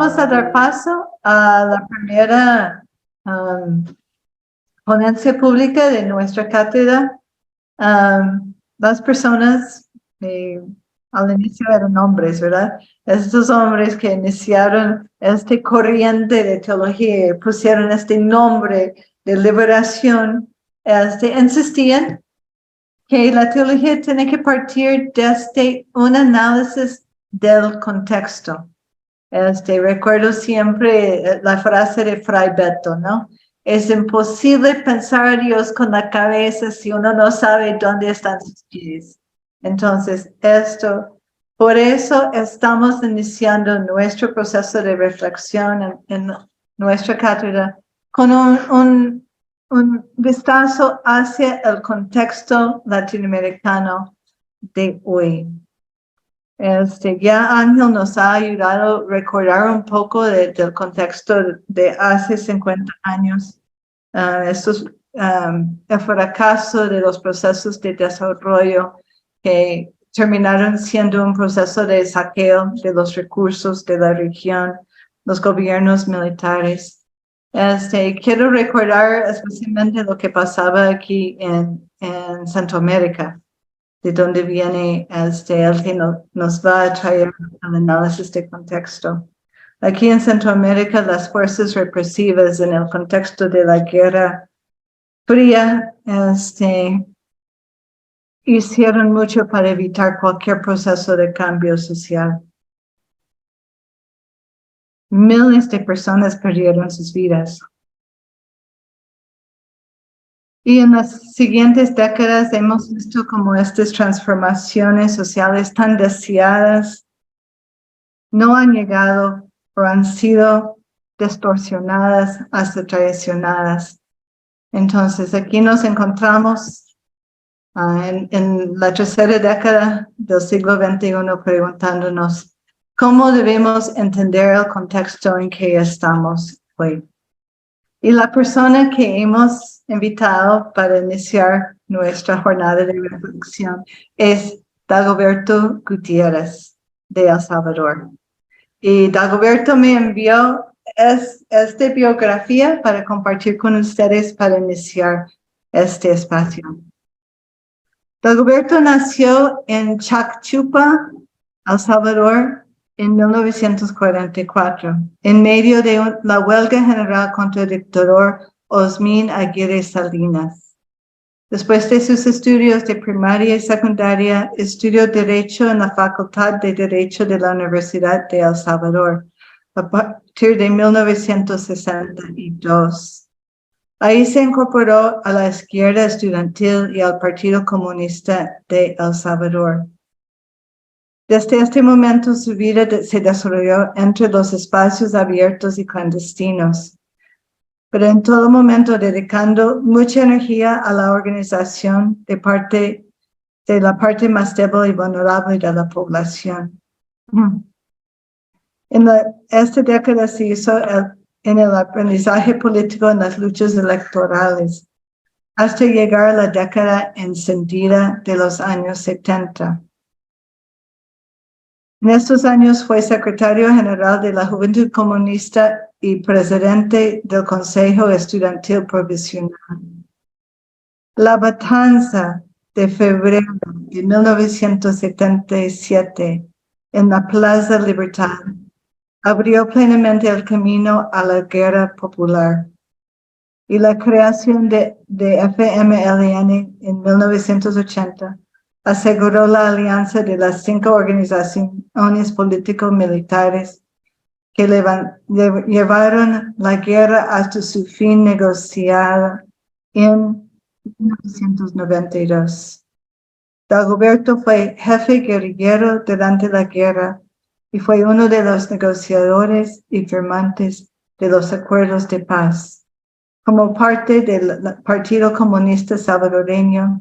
vamos a dar paso a la primera ponencia pública de nuestra cátedra. Las personas al inicio eran hombres, ¿verdad? Estos hombres que iniciaron este corriente de teología y pusieron este nombre de liberación, insistían que la teología tiene que partir desde un análisis del contexto. Recuerdo siempre la frase de Fray Beto, ¿no? Es imposible pensar a Dios con la cabeza si uno no sabe dónde están sus pies. Entonces, por eso estamos iniciando nuestro proceso de reflexión en nuestra cátedra con un vistazo hacia el contexto latinoamericano de hoy. Ya Ángel nos ha ayudado a recordar un poco del contexto de hace 50 años, el fracaso de los procesos de desarrollo que terminaron siendo un proceso de saqueo de los recursos de la región, los gobiernos militares. Quiero recordar especialmente lo que pasaba aquí en Centroamérica, de donde viene el que nos va a traer el análisis de contexto. Aquí en Centroamérica, las fuerzas represivas en el contexto de la Guerra Fría hicieron mucho para evitar cualquier proceso de cambio social. Miles de personas perdieron sus vidas. Y en las siguientes décadas hemos visto cómo estas transformaciones sociales tan deseadas no han llegado o han sido distorsionadas hasta traicionadas. Entonces aquí nos encontramos en la tercera década del siglo XXI preguntándonos cómo debemos entender el contexto en que estamos hoy. Y la persona que hemos invitado para iniciar nuestra jornada de reflexión es Dagoberto Gutiérrez de El Salvador. Y Dagoberto me envió esta biografía para compartir con ustedes para iniciar este espacio. Dagoberto nació en Chacchupa, El Salvador, en 1944, en medio de la huelga general contra el dictador Osmin Aguirre Salinas. Después de sus estudios de primaria y secundaria, estudió Derecho en la Facultad de Derecho de la Universidad de El Salvador a partir de 1962. Ahí se incorporó a la izquierda estudiantil y al Partido Comunista de El Salvador. Desde este momento su vida se desarrolló entre los espacios abiertos y clandestinos, pero en todo momento dedicando mucha energía a la organización de la parte más débil y vulnerable de la población. Esta década se hizo en el aprendizaje político en las luchas electorales, hasta llegar a la década encendida de los años 70. En estos años fue secretario general de la Juventud Comunista y presidente del Consejo Estudiantil Provisional. La matanza de febrero de 1977 en la Plaza Libertad abrió plenamente el camino a la guerra popular. Y la creación de FMLN en 1980 aseguró la alianza de las 5 organizaciones político-militares que llevaron la guerra hasta su fin negociado en 1992. Dagoberto fue jefe guerrillero durante la guerra y fue uno de los negociadores y firmantes de los acuerdos de paz, como parte del Partido Comunista Salvadoreño,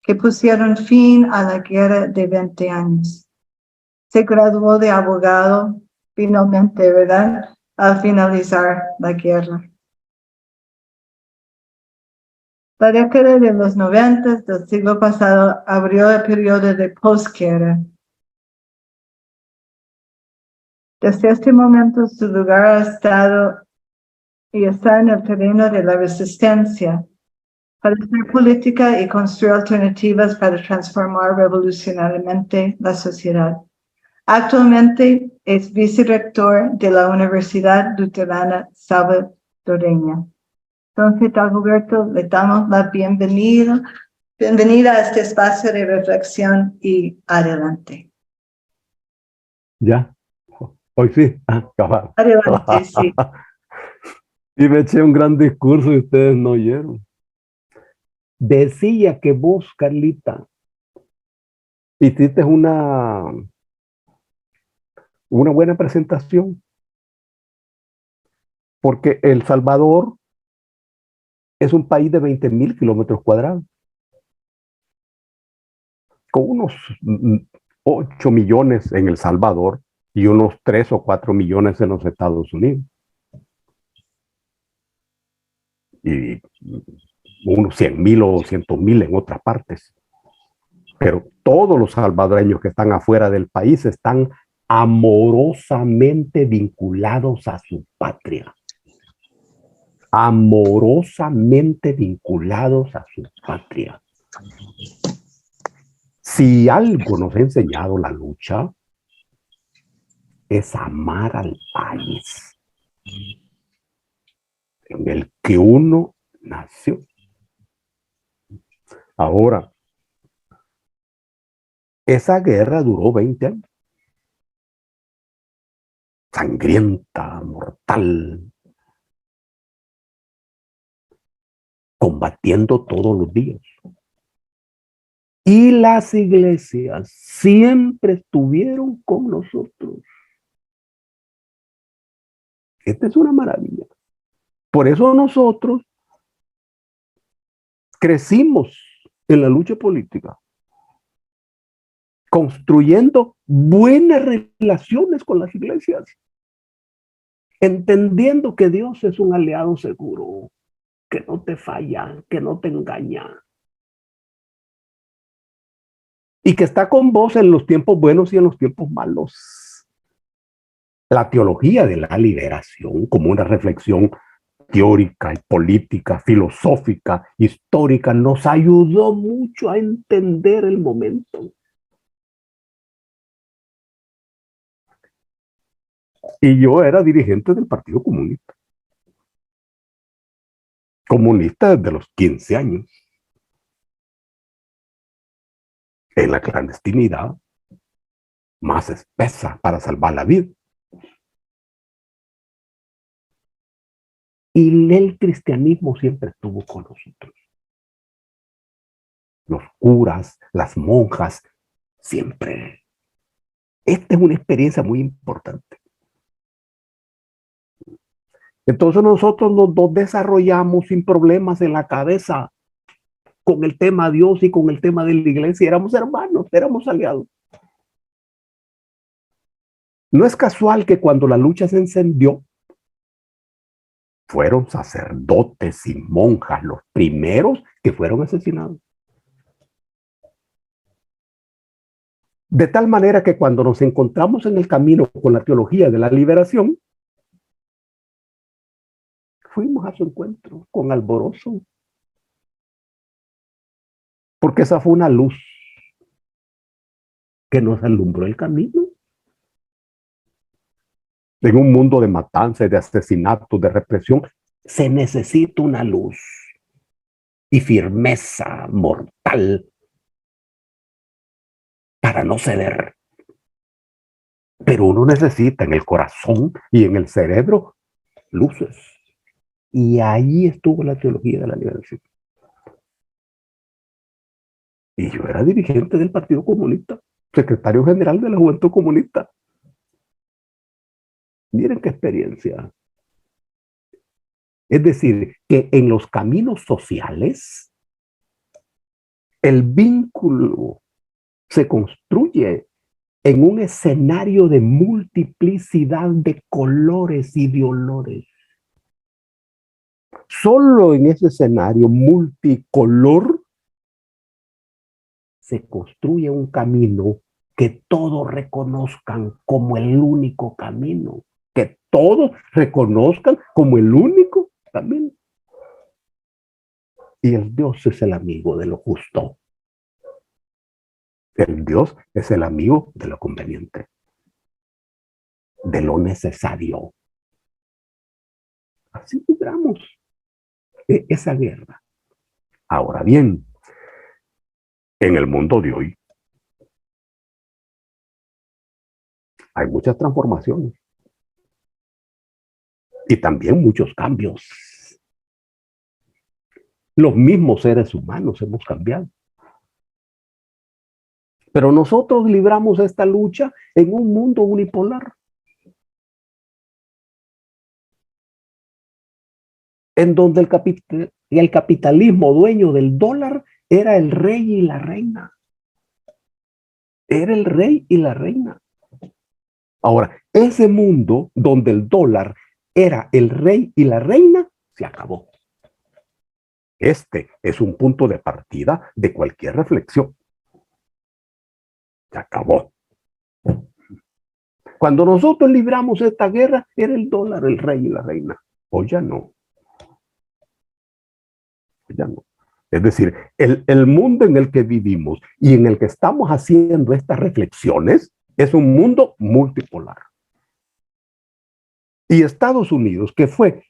que pusieron fin a la guerra de 20 años. Se graduó de abogado, finalmente, ¿verdad?, al finalizar la guerra. La década de los 90 del siglo pasado abrió el periodo de posguerra. Desde este momento su lugar ha estado y está en el terreno de la resistencia para hacer política y construir alternativas para transformar revolucionariamente la sociedad. Actualmente es vicerrector de la Universidad Luterana Salvadoreña. Entonces, Dagoberto, le damos la bienvenida a este espacio de reflexión y adelante. Ya, hoy sí, cabal. Adelante, sí. Y me eché un gran discurso y ustedes no oyeron. Decía que vos, Carlita, hiciste una buena presentación, porque El Salvador es un país de 20,000 kilómetros cuadrados, con unos 8 millones en El Salvador y unos 3 o 4 millones en los Estados Unidos. Y unos 100,000 o 200,000 en otras partes. Pero todos los salvadoreños que están afuera del país están amorosamente vinculados a su patria. Amorosamente vinculados a su patria. Si algo nos ha enseñado la lucha, es amar al país en el que uno nació. Ahora, esa guerra duró 20 años. Sangrienta, mortal, combatiendo todos los días. Y las iglesias siempre estuvieron con nosotros. Esta es una maravilla. Por eso nosotros crecimos en la lucha política, construyendo buenas relaciones con las iglesias, entendiendo que Dios es un aliado seguro, que no te falla, que no te engaña, y que está con vos en los tiempos buenos y en los tiempos malos. La teología de la liberación, como una reflexión teórica y política, filosófica, histórica, nos ayudó mucho a entender el momento. Y yo era dirigente del Partido Comunista. Comunista desde los 15 años. En la clandestinidad más espesa para salvar la vida. Y el cristianismo siempre estuvo con nosotros. Los curas, las monjas, siempre. Esta es una experiencia muy importante. Entonces nosotros nos desarrollamos sin problemas en la cabeza con el tema Dios y con el tema de la iglesia. Éramos hermanos, éramos aliados. No es casual que cuando la lucha se encendió, fueron sacerdotes y monjas los primeros que fueron asesinados. De tal manera que cuando nos encontramos en el camino con la teología de la liberación, fuimos a su encuentro con alborozo. Porque esa fue una luz que nos alumbró el camino. En un mundo de matanzas, de asesinatos, de represión, se necesita una luz y firmeza mortal para no ceder. Pero uno necesita en el corazón y en el cerebro luces. Y ahí estuvo la teología de la liberación. Y yo era dirigente del Partido Comunista, secretario general de la Juventud Comunista. Miren qué experiencia. Es decir, que en los caminos sociales, el vínculo se construye en un escenario de multiplicidad de colores y de olores. Solo en ese escenario multicolor se construye un camino que todos reconozcan como el único camino, que todos reconozcan como el único camino. Y el Dios es el amigo de lo justo. El Dios es el amigo de lo conveniente, de lo necesario. Así libramos esa guerra. Ahora bien, en el mundo de hoy hay muchas transformaciones y también muchos cambios. Los mismos seres humanos hemos cambiado. Pero nosotros libramos esta lucha en un mundo unipolar, en donde el capitalismo dueño del dólar era el rey y la reina. Era el rey y la reina. Ahora, ese mundo donde el dólar era el rey y la reina, se acabó. Este es un punto de partida de cualquier reflexión. Se acabó. Cuando nosotros libramos esta guerra, era el dólar el rey y la reina. Hoy ya no. Ya no. Es decir, el mundo en el que vivimos y en el que estamos haciendo estas reflexiones es un mundo multipolar. Y Estados Unidos, que fue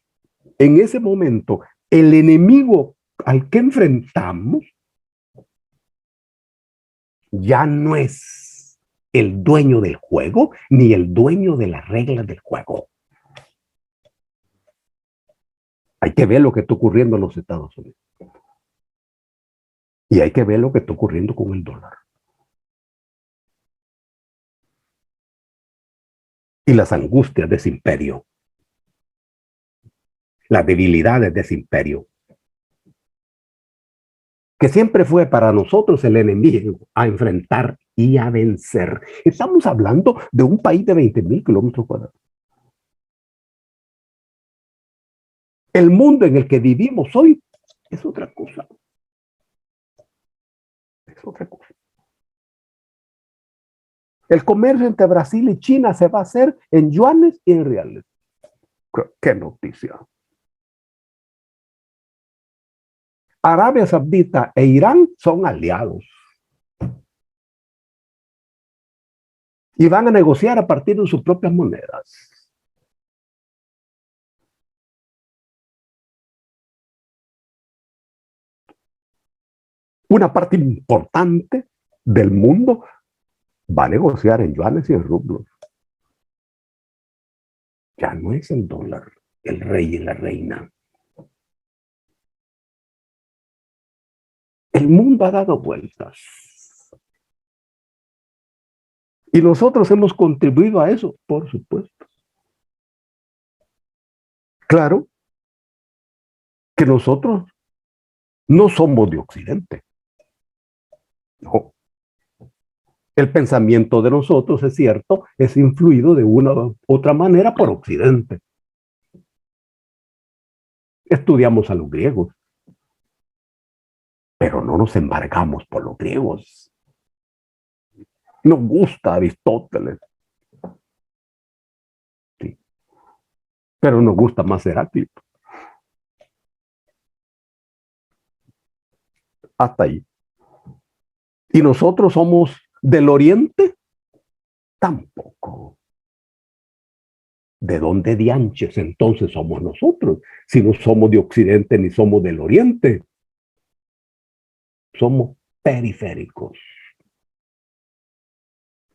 en ese momento el enemigo al que enfrentamos, ya no es el dueño del juego ni el dueño de las reglas del juego. Hay que ver lo que está ocurriendo en los Estados Unidos. Y hay que ver lo que está ocurriendo con el dólar. Y las angustias de ese imperio. Las debilidades de ese imperio. Que siempre fue para nosotros el enemigo a enfrentar y a vencer. Estamos hablando de un país de 20,000 kilómetros cuadrados. El mundo en el que vivimos hoy es otra cosa. Es otra cosa. El comercio entre Brasil y China se va a hacer en yuanes y en reales. ¡Qué noticia! Arabia Saudita e Irán son aliados. Y van a negociar a partir de sus propias monedas. Una parte importante del mundo va a negociar en yuanes y en rublos. Ya no es el dólar, el rey y la reina. El mundo ha dado vueltas. Y nosotros hemos contribuido a eso, por supuesto. Claro que nosotros no somos de Occidente. No. El pensamiento de nosotros, es cierto, es influido de una u otra manera por Occidente. Estudiamos a los griegos, pero no nos embargamos por los griegos. Nos gusta Aristóteles, sí, pero nos gusta más Heráclito. Hasta ahí. ¿Y nosotros somos del Oriente? Tampoco. ¿De dónde dianches entonces somos nosotros? Si no somos de Occidente ni somos del Oriente. Somos periféricos.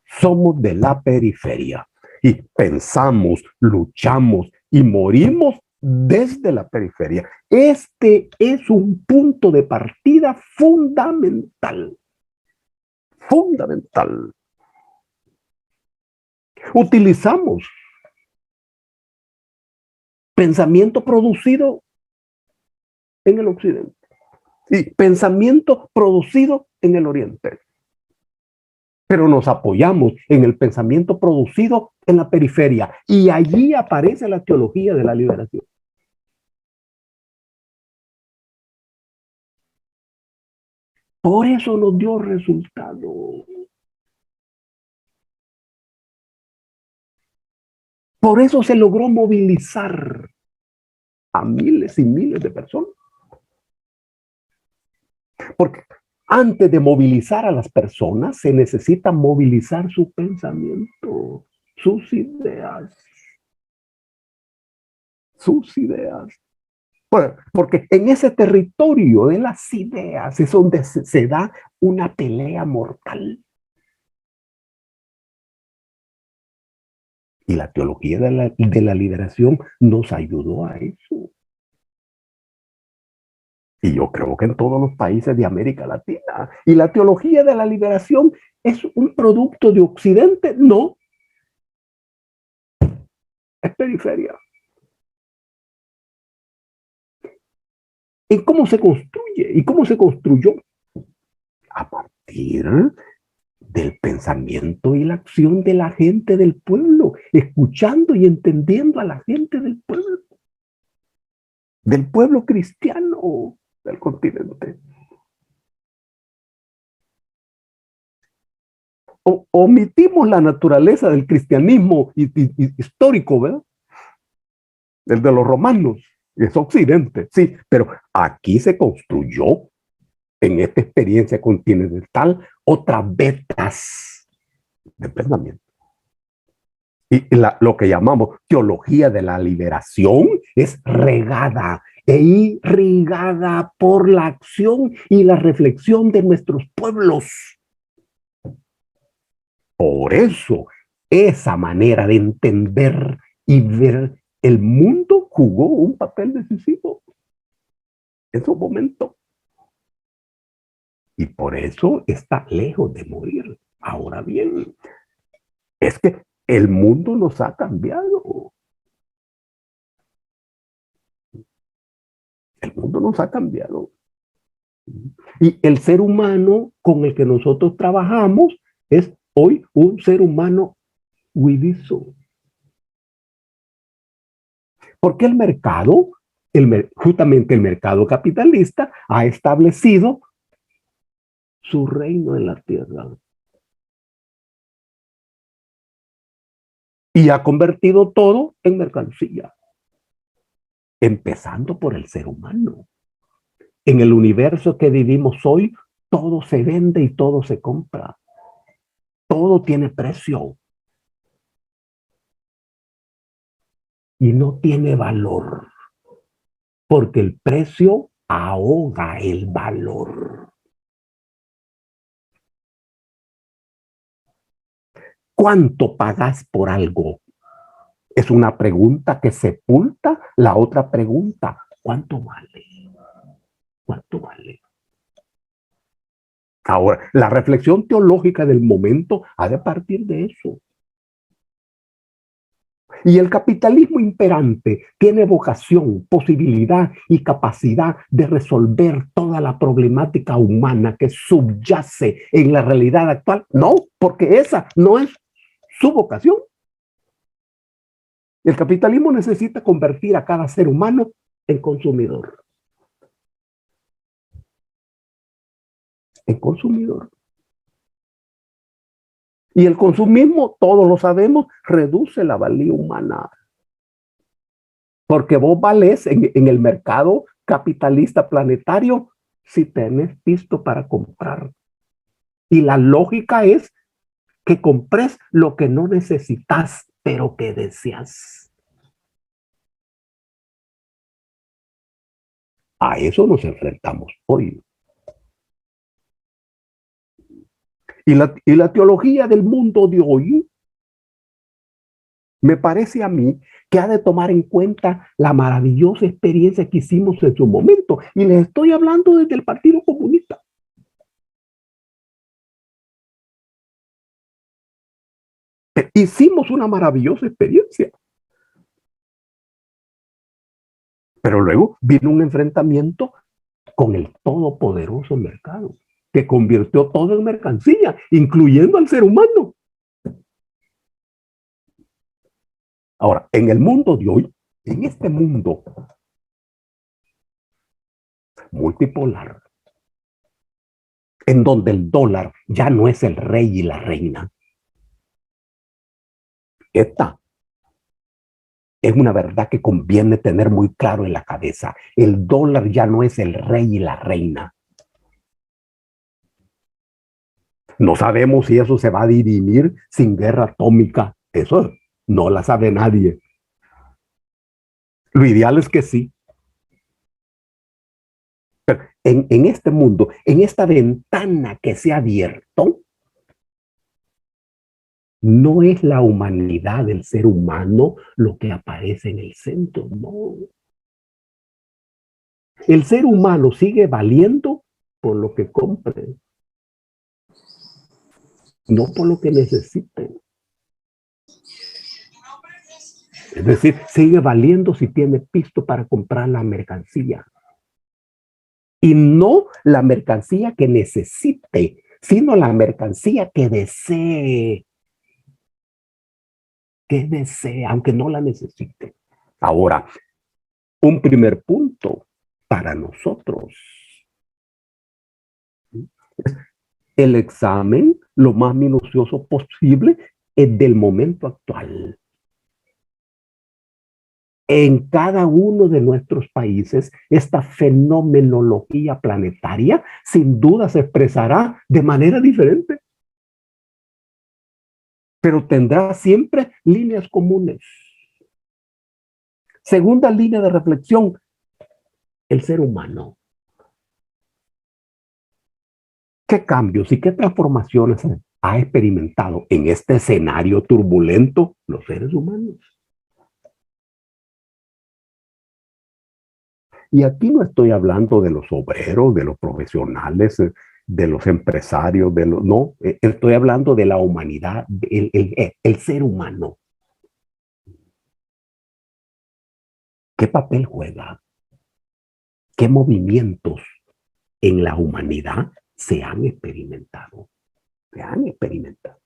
Somos de la periferia. Y pensamos, luchamos y morimos desde la periferia. Este es un punto de partida fundamental. Fundamental. Utilizamos pensamiento producido en el occidente y pensamiento producido en el oriente. Pero nos apoyamos en el pensamiento producido en la periferia y allí aparece la teología de la liberación. Por eso nos dio resultado. Por eso se logró movilizar a miles y miles de personas. Porque antes de movilizar a las personas, se necesita movilizar su pensamiento, sus ideas. Sus ideas. Porque en ese territorio de las ideas es donde se da una pelea mortal. Y la teología de la liberación nos ayudó a eso. Y yo creo que en todos los países de América Latina. ¿Y la teología de la liberación es un producto de Occidente? No. Es periferia. ¿Y cómo se construye? ¿Y cómo se construyó? A partir del pensamiento y la acción de la gente del pueblo, escuchando y entendiendo a la gente del pueblo cristiano del continente. Omitimos la naturaleza del cristianismo histórico, ¿verdad? El de los romanos, es Occidente, sí, pero aquí se construyó en esta experiencia continental otras vetas de pensamiento. Y lo que llamamos teología de la liberación es regada e irrigada por la acción y la reflexión de nuestros pueblos. Por eso, esa manera de entender y ver el mundo jugó un papel decisivo en su momento. Y por eso está lejos de morir. Ahora bien, es que el mundo nos ha cambiado. El mundo nos ha cambiado. Y el ser humano con el que nosotros trabajamos es hoy un ser humano huidizo. Porque el mercado, justamente el mercado capitalista, ha establecido su reino en la tierra. Y ha convertido todo en mercancía. Empezando por el ser humano. En el universo que vivimos hoy, todo se vende y todo se compra. Todo tiene precio. Y no tiene valor. Porque el precio ahoga el valor. ¿Cuánto pagas por algo? Es una pregunta que sepulta la otra pregunta. ¿Cuánto vale? ¿Cuánto vale? Ahora, la reflexión teológica del momento ha de partir de eso. Y el capitalismo imperante tiene vocación, posibilidad y capacidad de resolver toda la problemática humana que subyace en la realidad actual. No, porque esa no es su vocación. El capitalismo necesita convertir a cada ser humano en consumidor. En consumidor. Y el consumismo, todos lo sabemos, reduce la valía humana. Porque vos valés en el mercado capitalista planetario si tenés visto para comprar. Y la lógica es que compres lo que no necesitas, pero que deseas. A eso nos enfrentamos hoy. Y la teología del mundo de hoy me parece a mí que ha de tomar en cuenta la maravillosa experiencia que hicimos en su momento. Y les estoy hablando desde el Partido Comunista. Hicimos una maravillosa experiencia. Pero luego vino un enfrentamiento con el todopoderoso mercado, que convirtió todo en mercancía, incluyendo al ser humano. Ahora, en el mundo de hoy, en este mundo multipolar, en donde el dólar ya no es el rey y la reina, esta es una verdad que conviene tener muy claro en la cabeza. El dólar ya no es el rey y la reina. No sabemos si eso se va a dirimir sin guerra atómica. Eso no la sabe nadie. Lo ideal es que sí. Pero en este mundo, en esta ventana que se ha abierto, no es la humanidad del ser humano lo que aparece en el centro, no. El ser humano sigue valiendo por lo que compre, no por lo que necesite. Es decir, sigue valiendo si tiene pisto para comprar la mercancía. Y no la mercancía que necesite, sino la mercancía que desee, aunque no la necesite. Ahora, un primer punto para nosotros. El examen lo más minucioso posible es del momento actual. En cada uno de nuestros países, esta fenomenología planetaria sin duda se expresará de manera diferente, pero tendrá siempre líneas comunes. Segunda línea de reflexión, el ser humano. ¿Qué cambios y qué transformaciones ha experimentado en este escenario turbulento los seres humanos? Y aquí no estoy hablando de los obreros, de los profesionales, de los empresarios, no, estoy hablando de la humanidad, el ser humano. ¿Qué papel juega? ¿Qué movimientos en la humanidad se han experimentado? Se han experimentado.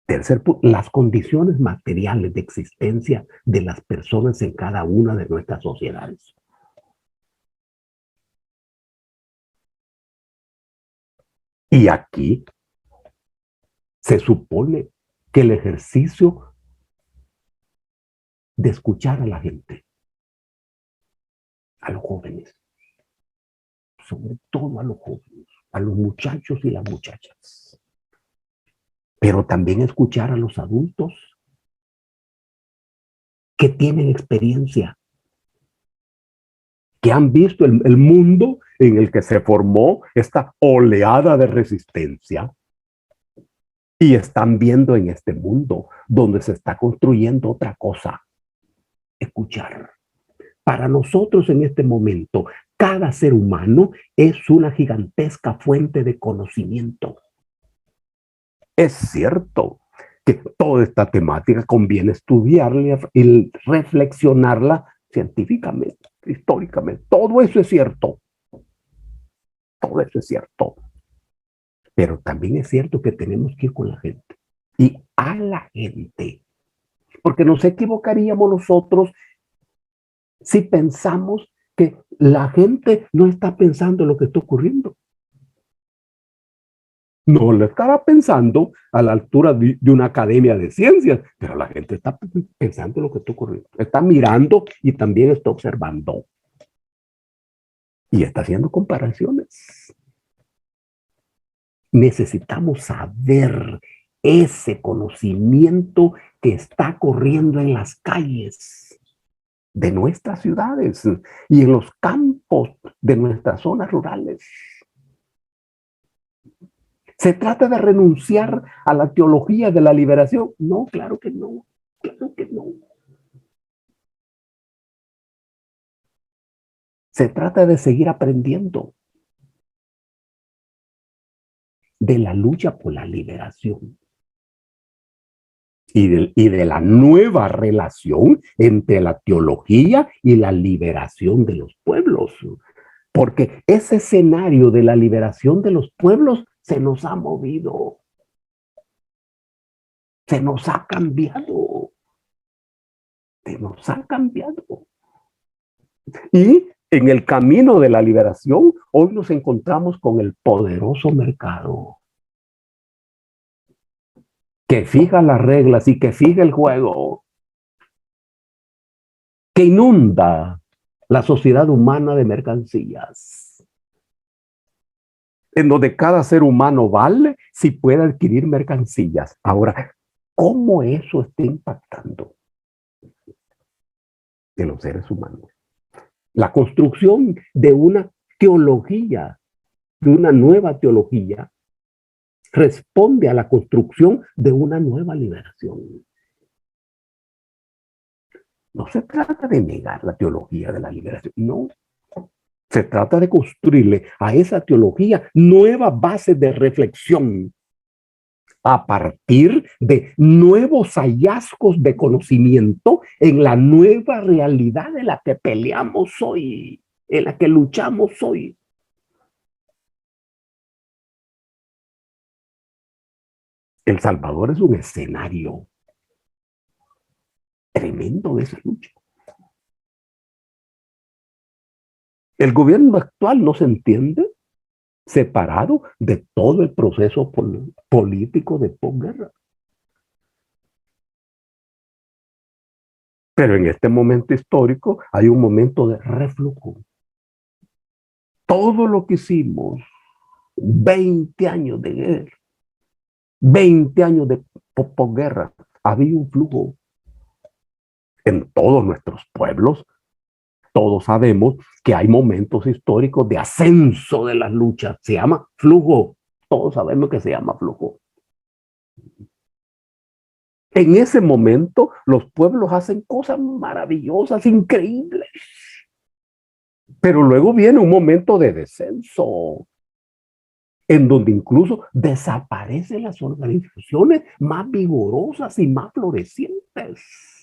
Tercer punto, las condiciones materiales de existencia de las personas en cada una de nuestras sociedades. Y aquí se supone que el ejercicio de escuchar a la gente, a los jóvenes, sobre todo a los jóvenes, a los muchachos y las muchachas, pero también escuchar a los adultos que tienen experiencia, que han visto el mundo en el que se formó esta oleada de resistencia y están viendo en este mundo donde se está construyendo otra cosa. Escuchar. Para nosotros en este momento, cada ser humano es una gigantesca fuente de conocimiento. Es cierto que toda esta temática conviene estudiarla y reflexionarla científicamente, históricamente. Todo eso es cierto. Todo eso es cierto. Pero también es cierto que tenemos que ir con la gente y a la gente. Porque nos equivocaríamos nosotros si pensamos que la gente no está pensando en lo que está ocurriendo. No lo estará pensando a la altura de una academia de ciencias, pero la gente está pensando en lo que está ocurriendo. Está mirando y también está observando. Y está haciendo comparaciones. Necesitamos saber ese conocimiento que está corriendo en las calles de nuestras ciudades y en los campos de nuestras zonas rurales. ¿Se trata de renunciar a la teología de la liberación? No, claro que no. Claro que no. Se trata de seguir aprendiendo de la lucha por la liberación y de la nueva relación entre la teología y la liberación de los pueblos. Porque ese escenario de la liberación de los pueblos se nos ha movido, se nos ha cambiado, se nos ha cambiado. Y en el camino de la liberación, hoy nos encontramos con el poderoso mercado que fija las reglas y que fija el juego. que inunda la sociedad humana de mercancías, en donde cada ser humano vale si puede adquirir mercancías. Ahora, ¿cómo eso está impactando en los seres humanos? La construcción de una teología, de una nueva teología, responde a la construcción de una nueva liberación. No se trata de negar la teología de la liberación, no. Se trata de construirle a esa teología nuevas bases de reflexión a partir de nuevos hallazgos de conocimiento en la nueva realidad de la que peleamos hoy, en la que luchamos hoy. El Salvador es un escenario tremendo de esa lucha. El gobierno actual no se entiende separado de todo el proceso político de posguerra. Pero en este momento histórico hay un momento de reflujo. Todo lo que hicimos, 20 años de guerra, 20 años de posguerra, había un flujo en todos nuestros pueblos. Todos sabemos que hay momentos históricos de ascenso de las luchas. Se llama flujo. Todos sabemos que se llama flujo. En ese momento, los pueblos hacen cosas maravillosas, increíbles. Pero luego viene un momento de descenso, en donde incluso desaparecen las organizaciones más vigorosas y más florecientes.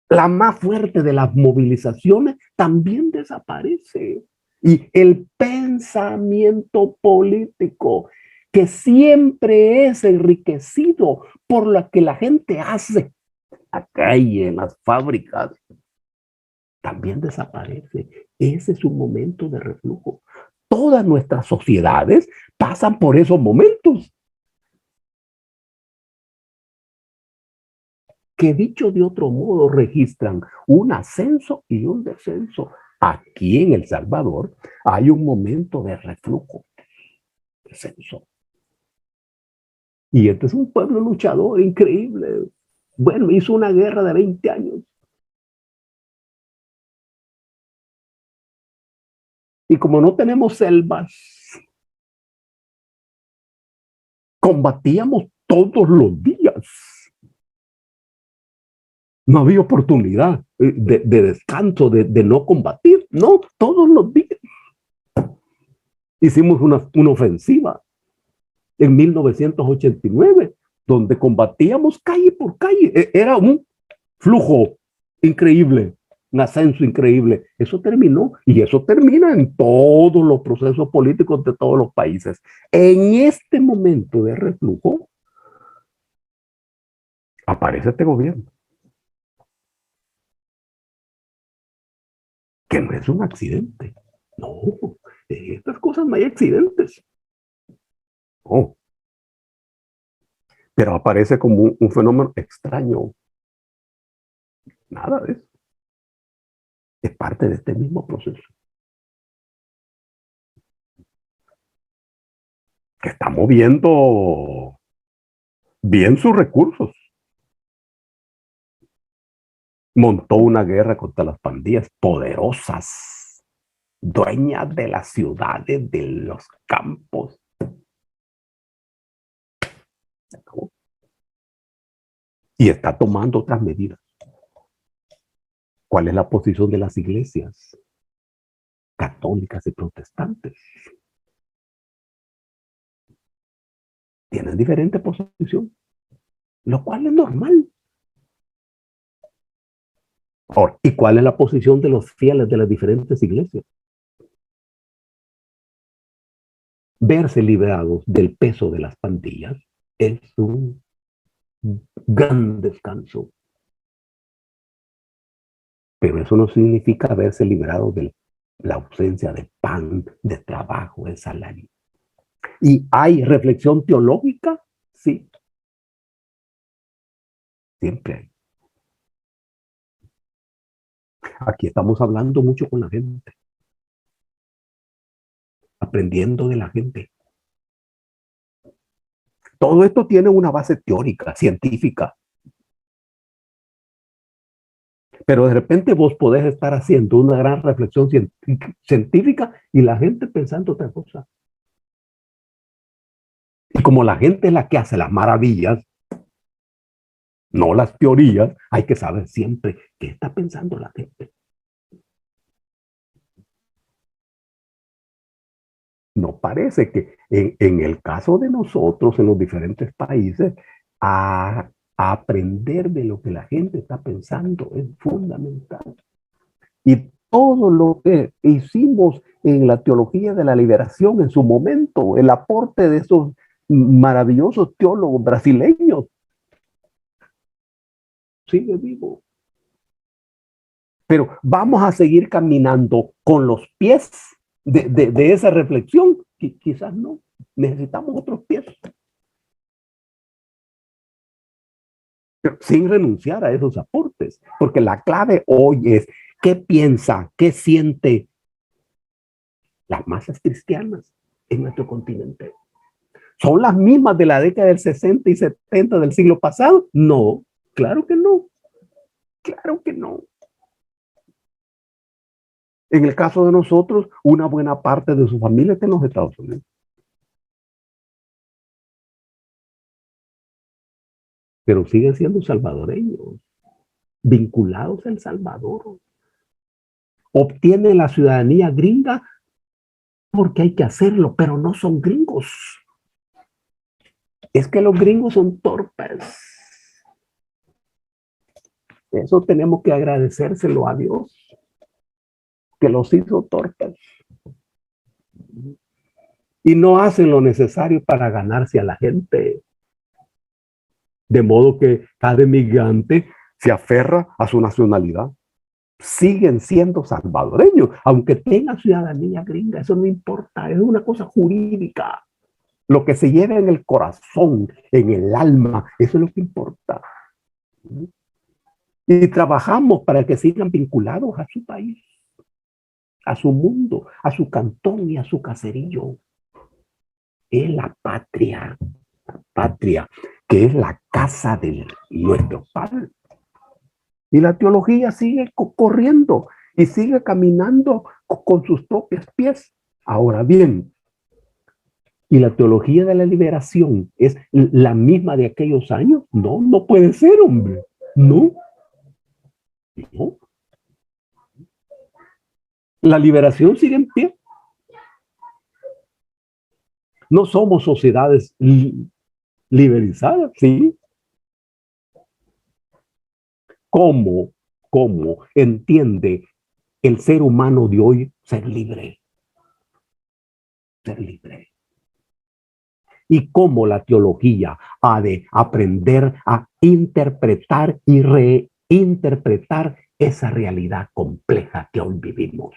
La más fuerte de las movilizaciones también desaparece. Y el pensamiento político, que siempre es enriquecido por lo que la gente hace en la calle, en las fábricas, también desaparece. Ese es un momento de reflujo. Todas nuestras sociedades pasan por esos momentos. Que dicho de otro modo registran un ascenso y un descenso. Aquí en El Salvador hay un momento de reflujo, descenso. Y este es un pueblo luchador increíble. Bueno, hizo una guerra de 20 años. Y como no tenemos selvas, combatíamos todos los días. No había oportunidad de descanso, de no combatir. No, todos los días. Hicimos una ofensiva en 1989, donde combatíamos calle por calle. Era un flujo increíble, un ascenso increíble. Eso terminó y eso termina en todos los procesos políticos de todos los países. En este momento de reflujo, aparece este gobierno, que no es un accidente. No, estas cosas no hay accidentes. No. Pero aparece como un fenómeno extraño. Nada de eso. Es parte de este mismo proceso. Que está moviendo bien sus recursos. Montó una guerra contra las pandillas poderosas, dueñas de las ciudades, de los campos. Y está tomando otras medidas. ¿Cuál es la posición de las iglesias católicas y protestantes? Tienen diferente posición, lo cual es normal. Ahora, ¿y cuál es la posición de los fieles de las diferentes iglesias? Verse liberados del peso de las pandillas es un gran descanso. Pero eso no significa verse liberado de la ausencia de pan, de trabajo, de salario. ¿Y hay reflexión teológica? Sí. Siempre hay. Aquí estamos hablando mucho con la gente, aprendiendo de la gente. Todo esto tiene una base teórica, científica. Pero de repente vos podés estar haciendo una gran reflexión científica y la gente pensando otra cosa. Y como la gente es la que hace las maravillas, no las teorías, hay que saber siempre qué está pensando la gente. No parece que en el caso de nosotros, en los diferentes países, a aprender de lo que la gente está pensando es fundamental. Y todo lo que hicimos en la teología de la liberación en su momento, el aporte de esos maravillosos teólogos brasileños, sigue vivo. Pero vamos a seguir caminando con los pies de esa reflexión. Quizás no, necesitamos otros pies. Pero sin renunciar a esos aportes, porque la clave hoy es qué piensa, qué siente las masas cristianas en nuestro continente. ¿Son las mismas de la década del 60 y 70 del siglo pasado? No, claro que no. Claro que no. En el caso de nosotros, una buena parte de su familia está en los Estados Unidos. Pero siguen siendo salvadoreños, vinculados a El Salvador. Obtienen la ciudadanía gringa porque hay que hacerlo, pero no son gringos. Es que los gringos son torpes. Eso tenemos que agradecérselo a Dios, que los hizo torpes. Y no hacen lo necesario para ganarse a la gente. De modo que cada emigrante se aferra a su nacionalidad. Siguen siendo salvadoreños, aunque tengan ciudadanía gringa, eso no importa, es una cosa jurídica. Lo que se lleva en el corazón, en el alma, eso es lo que importa. Y trabajamos para que sigan vinculados a su país, a su mundo, a su cantón y a su caserío. Es la patria, que es la casa de nuestro Padre. Y la teología sigue corriendo y sigue caminando con sus propios pies. Ahora bien, ¿y la teología de la liberación es la misma de aquellos años? No, no puede ser, hombre. No. No. La liberación sigue en pie. No somos sociedades liberizadas, ¿sí? ¿Cómo entiende el ser humano de hoy ser libre? Ser libre. Y cómo la teología ha de aprender a interpretar y reinterpretar esa realidad compleja que hoy vivimos,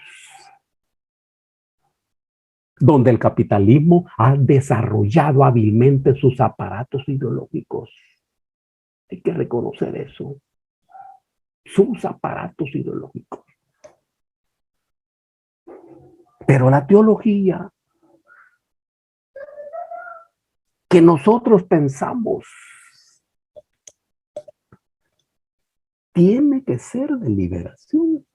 donde el capitalismo ha desarrollado hábilmente sus aparatos ideológicos. Hay que reconocer eso. Sus aparatos ideológicos. Pero la teología que nosotros pensamos tiene que ser de liberación.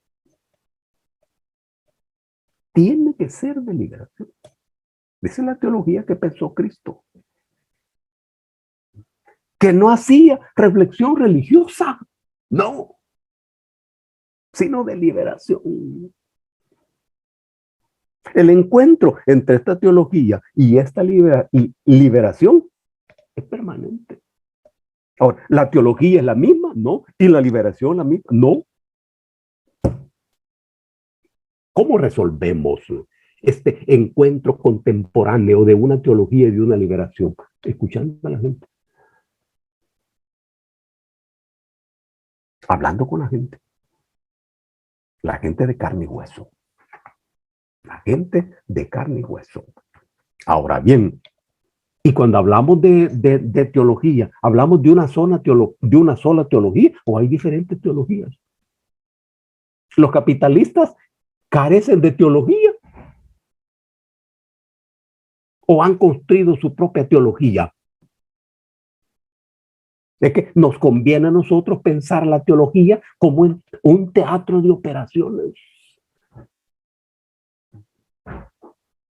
Tiene que ser de liberación. Esa es la teología que pensó Cristo. Que no hacía reflexión religiosa, no, sino de liberación. El encuentro entre esta teología y esta liberación es permanente. Ahora, ¿la teología es la misma? No. ¿Y la liberación la misma? No. ¿Cómo resolvemos este encuentro contemporáneo de una teología y de una liberación? Escuchando a la gente. Hablando con la gente. La gente de carne y hueso. La gente de carne y hueso. Ahora bien, y cuando hablamos de teología, ¿hablamos de una sola teología o hay diferentes teologías? Los capitalistas carecen de teología o han construido su propia teología. Es que nos conviene a nosotros pensar la teología como en un teatro de operaciones,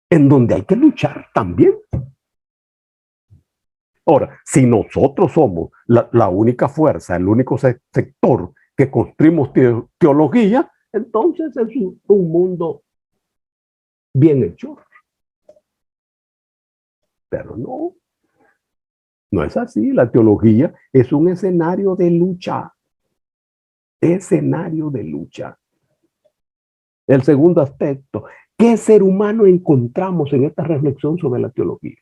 en donde hay que luchar también. Ahora, si nosotros somos la única fuerza, el único sector que construimos teología, entonces es un mundo bien hecho. Pero no es así. La teología es un escenario de lucha. Escenario de lucha. El segundo aspecto, ¿qué ser humano encontramos en esta reflexión sobre la teología?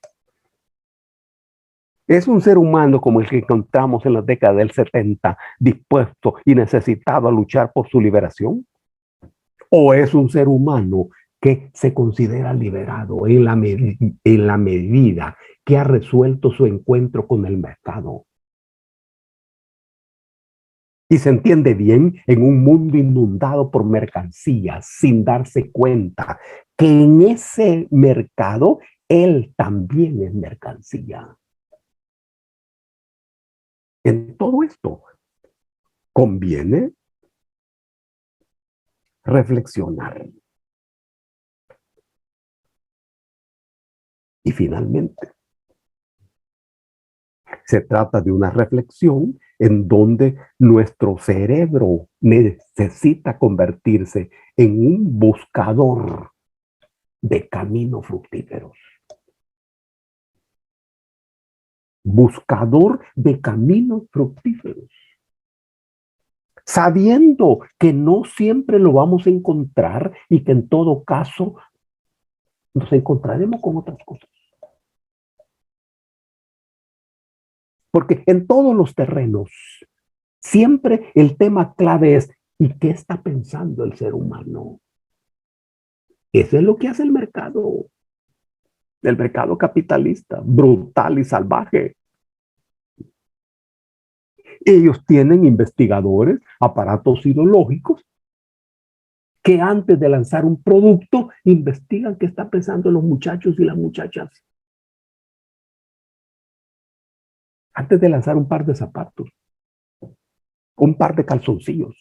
¿Es un ser humano como el que encontramos en la década del 70, dispuesto y necesitado a luchar por su liberación? ¿O es un ser humano que se considera liberado en la medida que ha resuelto su encuentro con el mercado? Y se entiende bien en un mundo inundado por mercancías, sin darse cuenta que en ese mercado él también es mercancía. En todo esto conviene reflexionar. Y finalmente, se trata de una reflexión en donde nuestro cerebro necesita convertirse en un buscador de caminos fructíferos. Buscador de caminos fructíferos. Sabiendo que no siempre lo vamos a encontrar y que en todo caso nos encontraremos con otras cosas. Porque en todos los terrenos, siempre el tema clave es, ¿y qué está pensando el ser humano? Eso es lo que hace el mercado capitalista, brutal y salvaje. Ellos tienen investigadores, aparatos ideológicos, que antes de lanzar un producto, investigan qué están pensando los muchachos y las muchachas. Antes de lanzar un par de zapatos, un par de calzoncillos,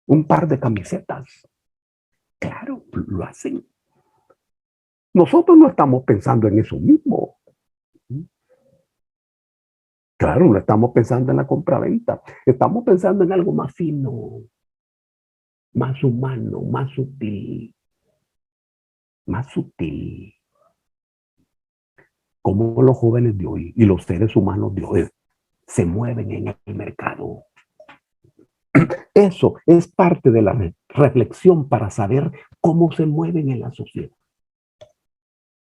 un par de camisetas. Claro, lo hacen. Nosotros no estamos pensando en eso mismo. Claro, no estamos pensando en la compraventa. Estamos pensando en algo más fino, más humano, más sutil. Más sutil. Como los jóvenes de hoy y los seres humanos de hoy se mueven en el mercado. Eso es parte de la reflexión para saber cómo se mueven en la sociedad.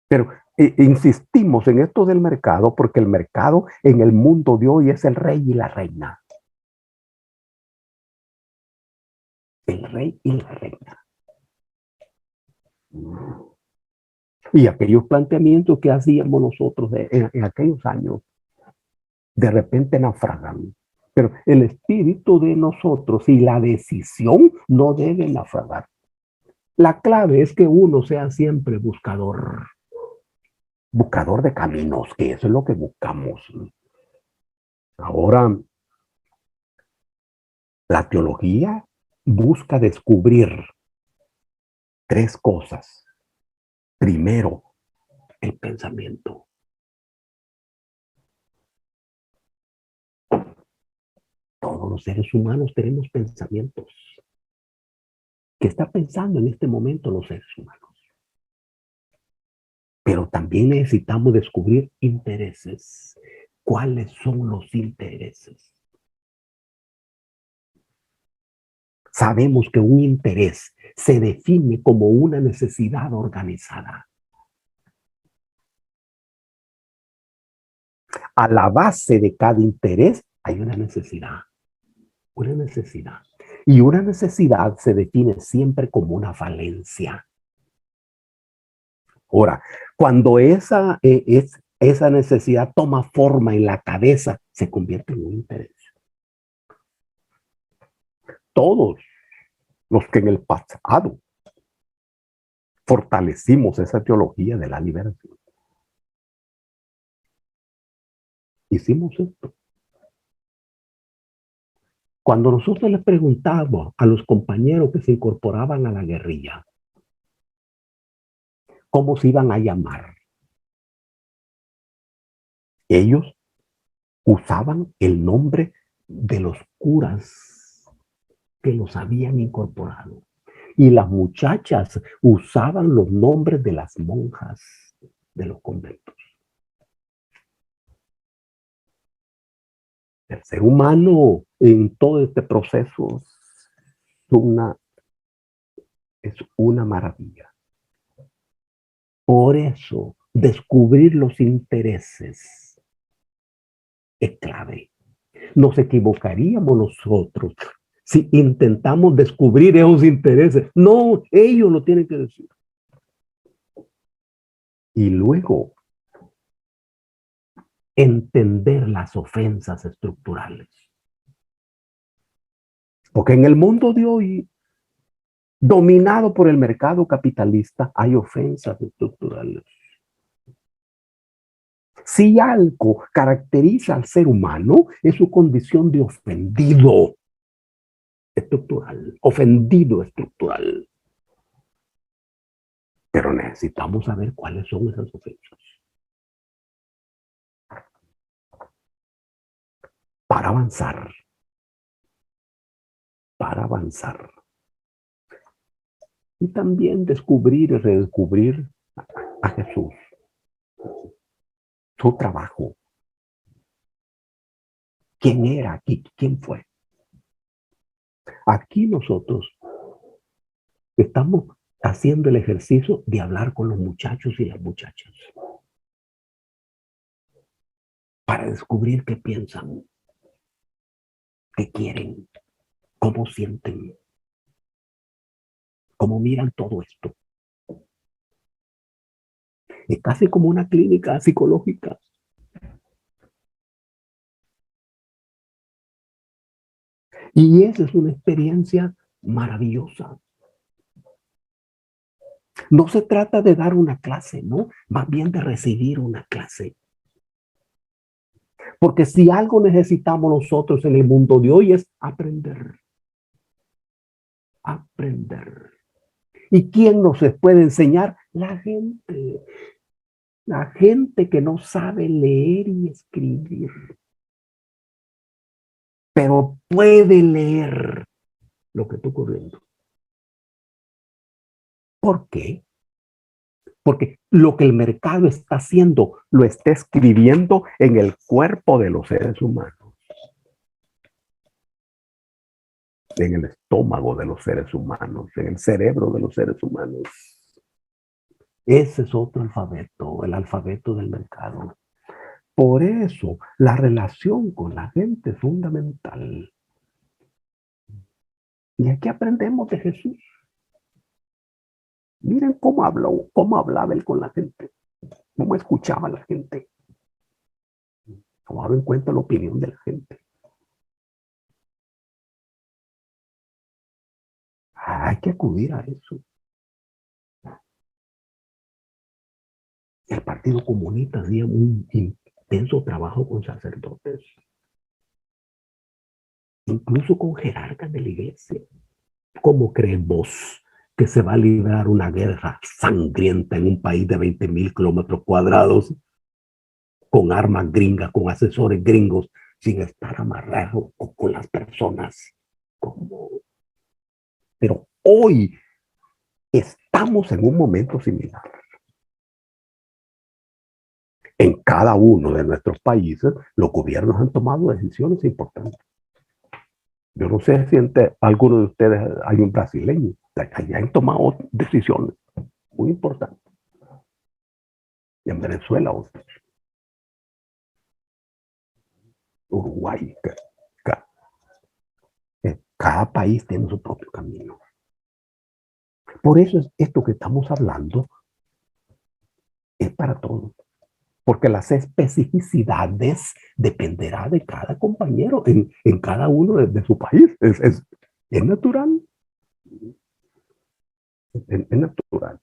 Pero insistimos en esto del mercado porque el mercado en el mundo de hoy es el rey y la reina. El rey y la reina. Y aquellos planteamientos que hacíamos nosotros en aquellos años, de repente naufragan. Pero el espíritu de nosotros y la decisión no deben naufragar. La clave es que uno sea siempre buscador de caminos, que eso es lo que buscamos. Ahora, la teología busca descubrir tres cosas. Primero, el pensamiento. Todos los seres humanos tenemos pensamientos. ¿Qué está pensando en este momento los seres humanos? Pero también necesitamos descubrir intereses. ¿Cuáles son los intereses? Sabemos que un interés se define como una necesidad organizada. A la base de cada interés hay una necesidad. Una necesidad. Y una necesidad se define siempre como una falencia. Ahora, cuando esa necesidad toma forma en la cabeza, se convierte en un interés. Todos los que en el pasado fortalecimos esa teología de la liberación. Hicimos esto. Cuando nosotros les preguntábamos a los compañeros que se incorporaban a la guerrilla, ¿cómo se iban a llamar? Ellos usaban el nombre de los curas que los habían incorporado. Y las muchachas usaban los nombres de las monjas de los conventos. El ser humano en todo este proceso es una maravilla. Por eso, descubrir los intereses es clave. Nos equivocaríamos nosotros si intentamos descubrir esos intereses. No, ellos lo tienen que decir. Y luego, entender las ofensas estructurales. Porque en el mundo de hoy, dominado por el mercado capitalista, hay ofensas estructurales. Si algo caracteriza al ser humano, es su condición de ofendido estructural, ofendido estructural. Pero necesitamos saber cuáles son esas ofensas. Para avanzar. Para avanzar. Y también descubrir y redescubrir a Jesús. Su trabajo. ¿Quién era aquí? ¿Quién fue? Aquí nosotros estamos haciendo el ejercicio de hablar con los muchachos y las muchachas. Para descubrir qué piensan, qué quieren, cómo sienten, cómo miran todo esto. Es casi como una clínica psicológica. Y esa es una experiencia maravillosa. No se trata de dar una clase, ¿no? Más bien de recibir una clase. Porque si algo necesitamos nosotros en el mundo de hoy es aprender. Aprender. ¿Y quién nos puede enseñar? La gente. La gente que no sabe leer y escribir. Pero puede leer lo que está ocurriendo. ¿Por qué? Porque lo que el mercado está haciendo lo está escribiendo en el cuerpo de los seres humanos. En el estómago de los seres humanos, en el cerebro de los seres humanos. Ese es otro alfabeto, el alfabeto del mercado. Por eso, la relación con la gente es fundamental. Y aquí aprendemos de Jesús. Miren cómo hablaba él con la gente, cómo escuchaba a la gente, tomaba en cuenta la opinión de la gente. Hay que acudir a eso. El Partido Comunista hacía un intenso trabajo con sacerdotes, incluso con jerarcas de la iglesia. ¿Cómo creen vos que se va a librar una guerra sangrienta en un país de 20,000 kilómetros cuadrados con armas gringas, con asesores gringos, sin estar amarrado con las personas? ¿Cómo? Pero hoy estamos en un momento similar. En cada uno de nuestros países, los gobiernos han tomado decisiones importantes. Yo no sé si entre algunos de ustedes hay un brasileño. Allá han tomado decisiones muy importantes. Y en Venezuela otros. Uruguay. Cada país tiene su propio camino. Por eso es esto que estamos hablando es para todos. Porque las especificidades dependerá de cada compañero en cada uno de su país. Es natural. Es natural.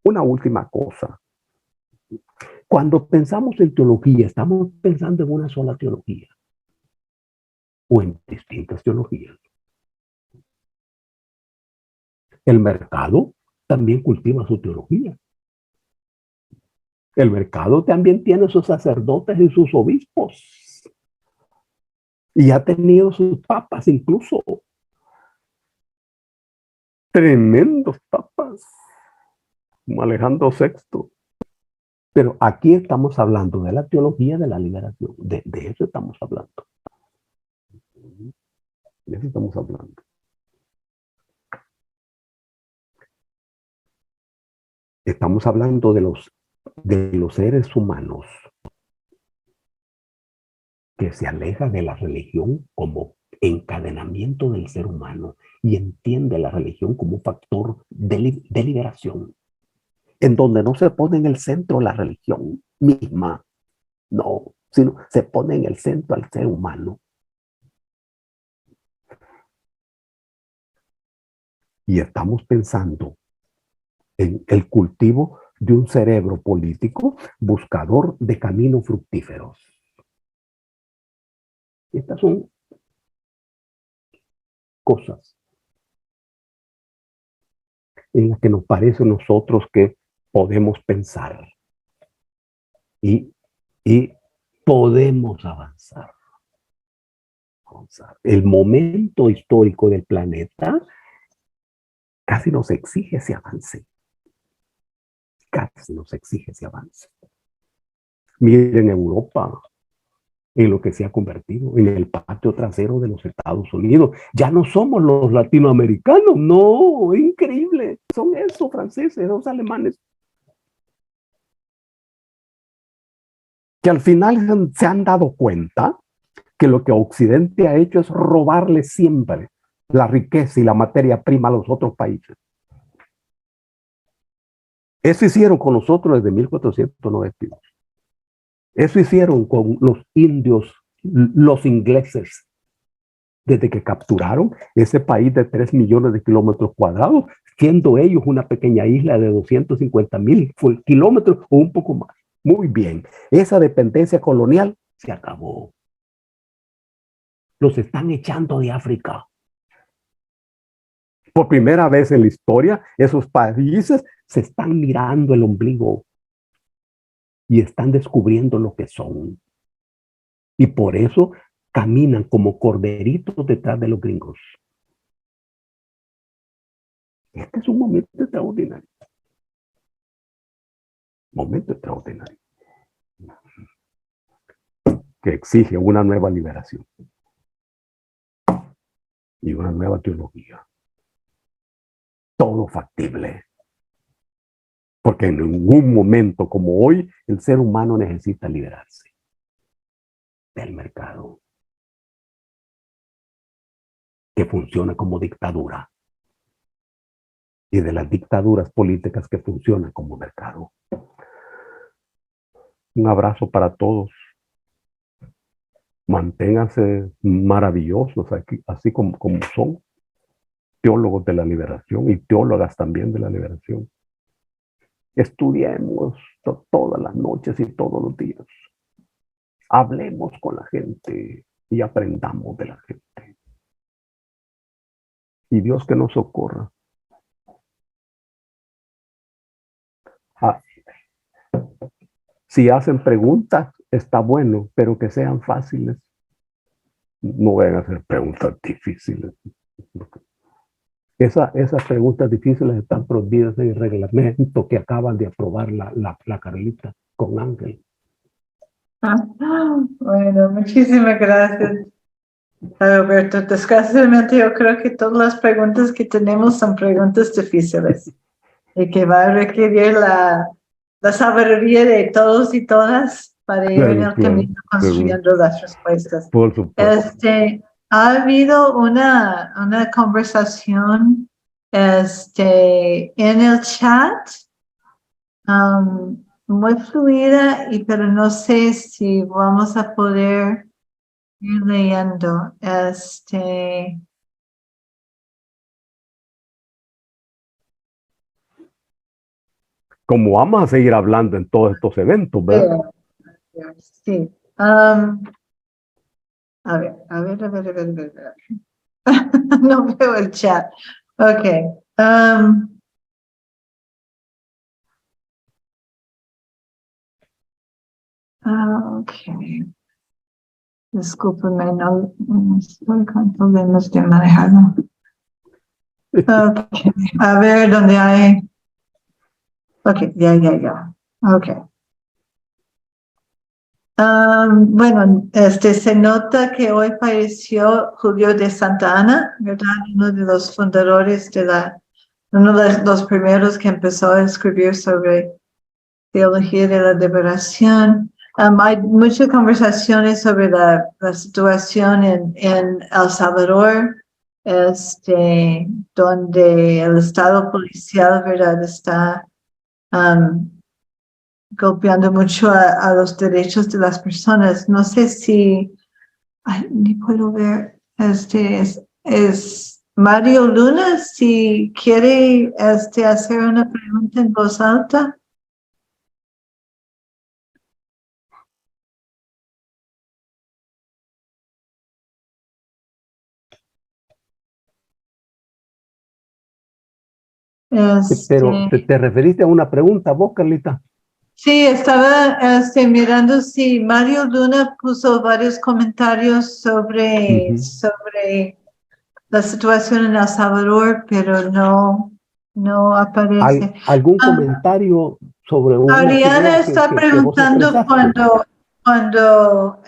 Una última cosa. Cuando pensamos en teología, estamos pensando en una sola teología o en distintas teologías. El mercado también cultiva su teología. El mercado también tiene sus sacerdotes y sus obispos. Y ha tenido sus papas incluso. Tremendos papas. Como Alejandro VI. Pero aquí estamos hablando de la teología de la liberación. De eso estamos hablando. De eso estamos hablando. Estamos hablando de los seres humanos que se alejan de la religión como encadenamiento del ser humano y entiende la religión como un factor de liberación, en donde no se pone en el centro la religión misma, no, sino se pone en el centro al ser humano. Y estamos pensando en el cultivo de un cerebro político buscador de caminos fructíferos. Estas son cosas en las que nos parece a nosotros que podemos pensar y podemos avanzar. El momento histórico del planeta casi nos exige ese avance. Casi nos exige ese avance. Miren Europa, en lo que se ha convertido en el patio trasero de los Estados Unidos. Ya no somos los latinoamericanos, no, es increíble. Son esos franceses, esos alemanes. Que al final se han dado cuenta que lo que Occidente ha hecho es robarle siempre la riqueza y la materia prima a los otros países. Eso hicieron con nosotros desde 1492. Eso hicieron con los indios, los ingleses, desde que capturaron ese país de 3 millones de kilómetros cuadrados, siendo ellos una pequeña isla de 250,000 kilómetros o un poco más. Muy bien, esa dependencia colonial se acabó. Los están echando de África. Por primera vez en la historia, esos países se están mirando el ombligo y están descubriendo lo que son. Y por eso caminan como corderitos detrás de los gringos. Este es un momento extraordinario. Momento extraordinario. Que exige una nueva liberación. Y una nueva teología. Todo factible. Porque en ningún momento como hoy el ser humano necesita liberarse del mercado que funciona como dictadura y de las dictaduras políticas que funcionan como mercado. Un abrazo para todos. Manténganse maravillosos aquí, así como son teólogos de la liberación y teólogas también de la liberación. Estudiemos todas las noches y todos los días. Hablemos con la gente y aprendamos de la gente. Y Dios que nos socorra. Ah, si hacen preguntas, está bueno, pero que sean fáciles. No vayan a hacer preguntas difíciles. Esas preguntas difíciles están prohibidas en el reglamento que acaban de aprobar la Carlita con Ángel. Bueno, muchísimas gracias, Roberto. Desgraciadamente yo creo que todas las preguntas que tenemos son preguntas difíciles y que va a requerir la sabiduría de todos y todas para ir en el camino construyendo las respuestas. Por supuesto. Ha habido una conversación en el chat muy fluida, pero no sé si vamos a poder ir leyendo. como vamos a seguir hablando en todos estos eventos, ¿verdad? Sí. A ver, a ver, a ver, a ver, a ver, a ver. No veo el chat. Ok. Ok. Discúlpeme, no estoy con problemas de manejarlo. Ok. A ver, ¿dónde hay? Ok, ya. Ok. Bueno, se nota que hoy falleció Julio de Santa Ana, ¿verdad? Uno de los fundadores uno de los primeros que empezó a escribir sobre teología de la liberación. Hay muchas conversaciones sobre la situación en El Salvador, donde el Estado policial, ¿verdad?, está golpeando mucho a los derechos de las personas. No sé si, ni puedo ver, es Mario Luna, si quiere hacer una pregunta en voz alta. Pero ¿te referiste a una pregunta vos, Carlita? Sí, estaba mirando si Mario Luna puso varios comentarios sobre la situación en El Salvador, pero no aparece. ¿Algún comentario sobre una Ariana figura está que vos preguntando expresaste? cuando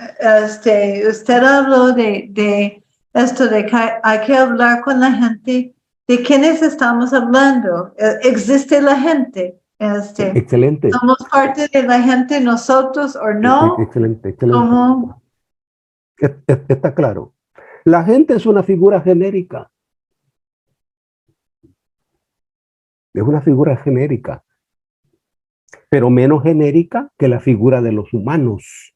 usted habló de esto de que hay que hablar con la gente. ¿De quiénes estamos hablando? ¿Existe la gente? Excelente, ¿Somos parte de la gente nosotros o no? excelente. ¿Cómo? Está claro. La gente es una figura genérica. Es una figura genérica, pero menos genérica que la figura de los humanos.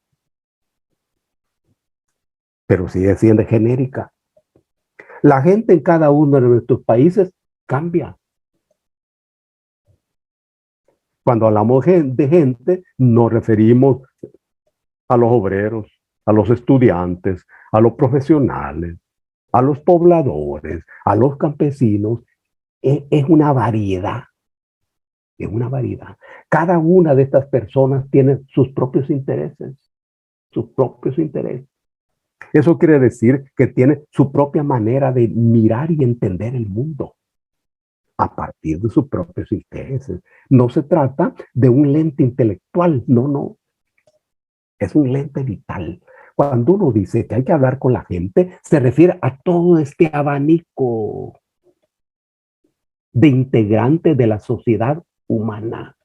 Pero sigue siendo genérica. La gente en cada uno de nuestros países cambia. Cuando hablamos de gente, nos referimos a los obreros, a los estudiantes, a los profesionales, a los pobladores, a los campesinos. Es una variedad, es una variedad. Cada una de estas personas tiene sus propios intereses, sus propios intereses. Eso quiere decir que tiene su propia manera de mirar y entender el mundo a partir de sus propios intereses. No se trata de un lente intelectual, no. Es un lente vital. Cuando uno dice que hay que hablar con la gente, se refiere a todo este abanico de integrantes de la sociedad humana.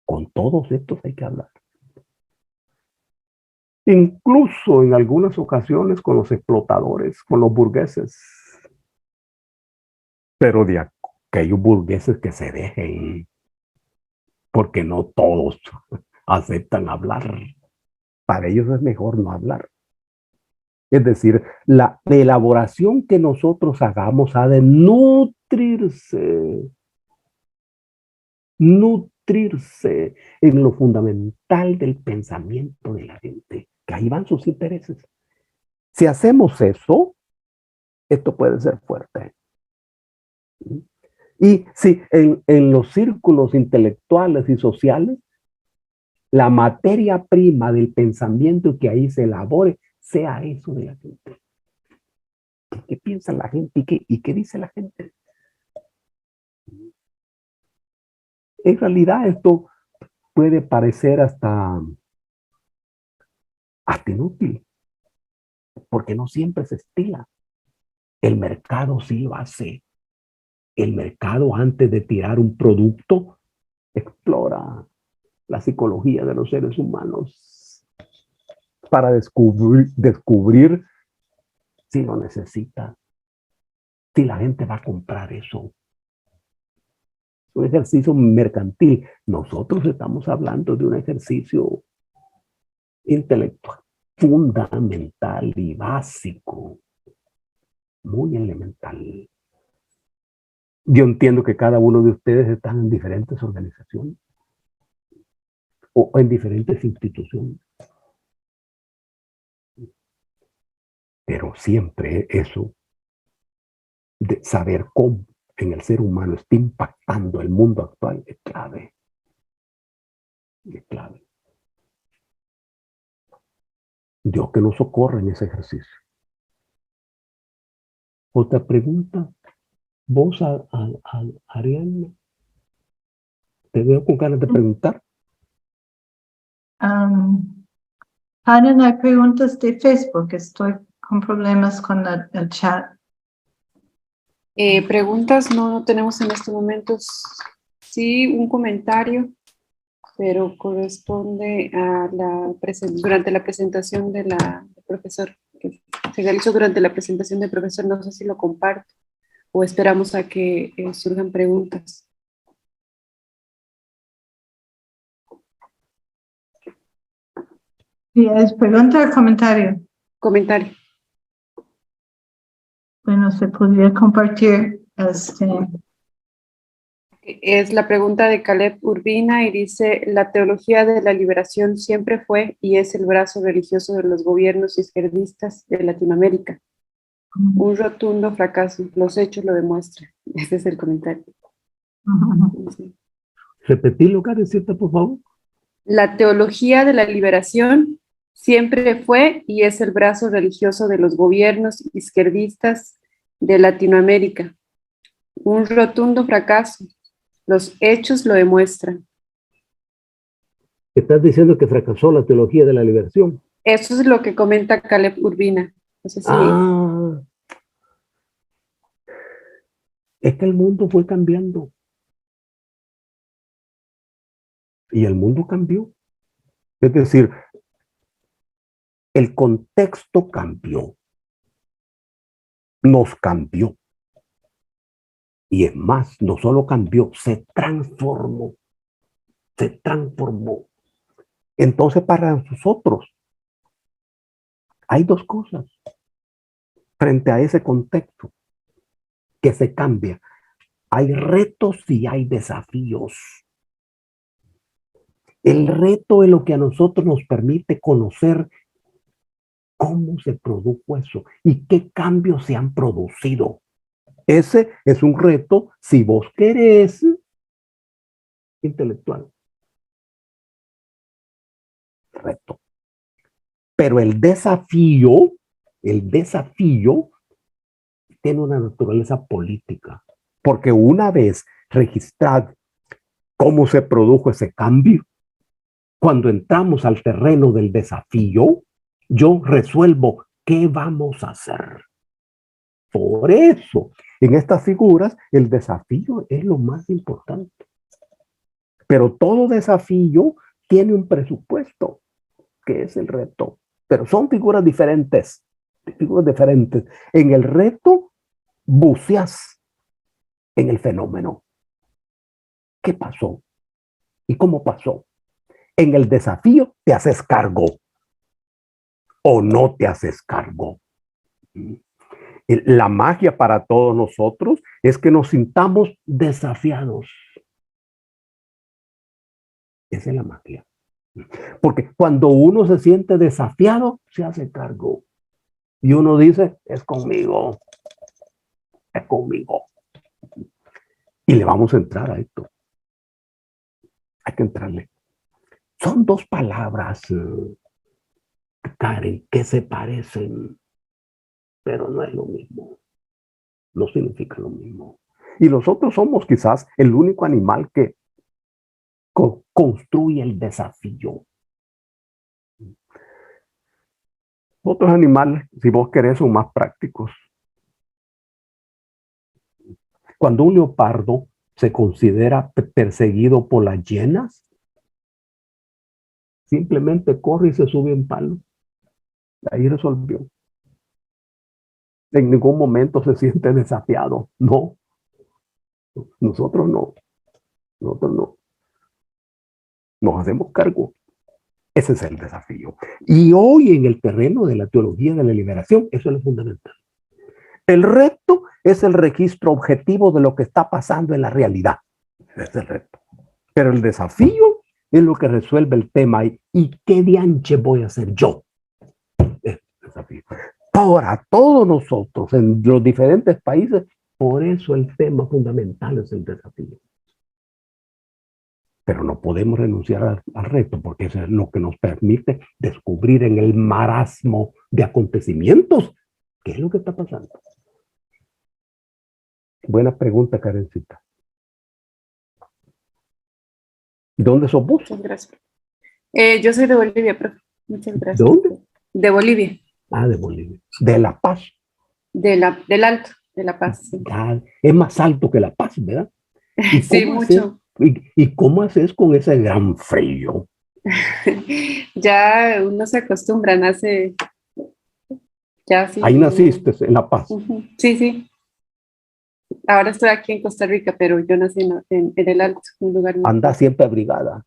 Con todos estos hay que hablar. Incluso en algunas ocasiones con los explotadores, con los burgueses. Pero de aquellos burgueses que se dejen, porque no todos aceptan hablar. Para ellos es mejor no hablar. Es decir, la elaboración que nosotros hagamos ha de nutrirse en lo fundamental del pensamiento de la gente, que ahí van sus intereses. Si hacemos eso, esto puede ser fuerte. Y si en los círculos intelectuales y sociales, la materia prima del pensamiento que ahí se elabore sea eso de la gente. ¿Qué piensa la gente y qué dice la gente? En realidad esto puede parecer hasta inútil, porque no siempre se estila. El mercado sí lo hace. El mercado, antes de tirar un producto, explora la psicología de los seres humanos para descubrir si lo necesita, si la gente va a comprar eso. Es un ejercicio mercantil. Nosotros estamos hablando de un ejercicio intelectual fundamental y básico, muy elemental. Yo entiendo que cada uno de ustedes están en diferentes organizaciones o en diferentes instituciones, pero siempre eso de saber cómo en el ser humano está impactando el mundo actual es clave, es clave. Dios que nos socorra en ese ejercicio. Otra pregunta, vos, Ariana, te veo con ganas de preguntar. Karen, hay preguntas de Facebook. Estoy con problemas con el chat. Preguntas no tenemos en estos momentos. Sí, un comentario, pero corresponde a durante la presentación del profesor, que se realizó durante la presentación del profesor. No sé si lo comparto o esperamos a que surjan preguntas. Sí, ¿es pregunta o comentario? Comentario. Bueno, se podría compartir Es la pregunta de Caleb Urbina y dice: la teología de la liberación siempre fue y es el brazo religioso de los gobiernos izquierdistas de Latinoamérica. Un rotundo fracaso. Los hechos lo demuestran. Ese es el comentario. Sí. Repetilo, Karencita, por favor. La teología de la liberación siempre fue y es el brazo religioso de los gobiernos izquierdistas de Latinoamérica. Un rotundo fracaso. Los hechos lo demuestran. Estás diciendo que fracasó la teología de la liberación. Eso es lo que comenta Caleb Urbina. No sé si... Es que el mundo fue cambiando. Y el mundo cambió. Es decir, el contexto cambió. Nos cambió. Y es más, no solo cambió, se transformó. Se transformó. Entonces, para nosotros, hay dos cosas frente a ese contexto que se cambia. Hay retos y hay desafíos. El reto es lo que a nosotros nos permite conocer cómo se produjo eso y qué cambios se han producido. Ese es un reto, si vos querés, intelectual. Reto. Pero el desafío tiene una naturaleza política. Porque una vez registrado cómo se produjo ese cambio, cuando entramos al terreno del desafío, yo resuelvo qué vamos a hacer. Por eso, en estas figuras, el desafío es lo más importante. Pero todo desafío tiene un presupuesto, que es el reto. Pero son figuras diferentes, En el reto, buceas en el fenómeno. ¿Qué pasó? ¿Y cómo pasó? En el desafío, te haces cargo o no te haces cargo. La magia para todos nosotros es que nos sintamos desafiados. Esa es la magia. Porque cuando uno se siente desafiado, se hace cargo. Y uno dice, es conmigo. Es conmigo. Y le vamos a entrar a esto. Hay que entrarle. Son dos palabras, Karen, que se parecen, pero no es lo mismo. No significa lo mismo. Y nosotros somos quizás el único animal que construye el desafío. Otros animales, si vos querés, son más prácticos. Cuando un leopardo se considera perseguido por las hienas, simplemente corre y se sube en palo. Ahí resolvió. En ningún momento se siente desafiado. No. Nosotros no. Nosotros no. Nos hacemos cargo. Ese es el desafío. Y hoy en el terreno de la teología de la liberación, eso es lo fundamental. El reto es el registro objetivo de lo que está pasando en la realidad. Ese es el reto. Pero el desafío es lo que resuelve el tema. ¿Y qué dianche voy a hacer yo? Es el desafío. Para todos nosotros, en los diferentes países, por eso el tema fundamental es el desafío. Pero no podemos renunciar al reto, porque eso es lo que nos permite descubrir en el marasmo de acontecimientos qué es lo que está pasando. Buena pregunta, Karencita. ¿Dónde sos vos? Muchas gracias. Yo soy de Bolivia, profe. Muchas gracias. ¿Dónde? De Bolivia. Ah, de Bolivia. De La Paz. Del Alto, de La Paz. Sí, Ya, es más alto que La Paz, ¿verdad? ¿Y sí, cómo haces? mucho. ¿Y cómo haces con ese gran frío? Ya uno se acostumbra, nace. Ya sí. Ahí naciste, en La Paz. Sí, sí. Ahora estoy aquí en Costa Rica, pero yo nací en el Alto, un lugar muy Anda siempre abrigada.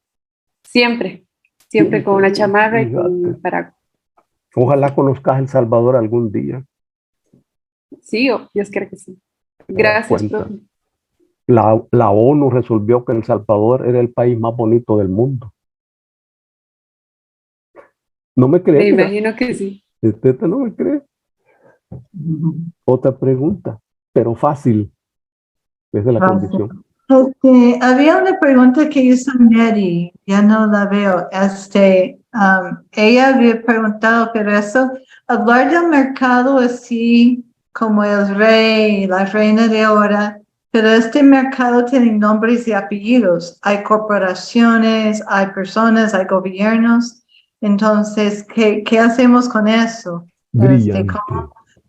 Siempre, siempre con una chamarra y con Fíjate. paraguas. Ojalá conozcas El Salvador algún día. Sí, Dios quiera que sí. Te das Gracias, cuenta. profe. La ONU resolvió que El Salvador era el país más bonito del mundo. ¿No me Me crees? imagino que sí. Usted no me cree. Otra pregunta, pero fácil. Esa es la condición. Había una pregunta que hizo Neri, ya no la veo. Ella había preguntado, pero eso, hablar del mercado así como el rey y la reina de ahora, pero este mercado tiene nombres y apellidos. Hay corporaciones, hay personas, hay gobiernos. Entonces, ¿qué hacemos con eso? Brillante.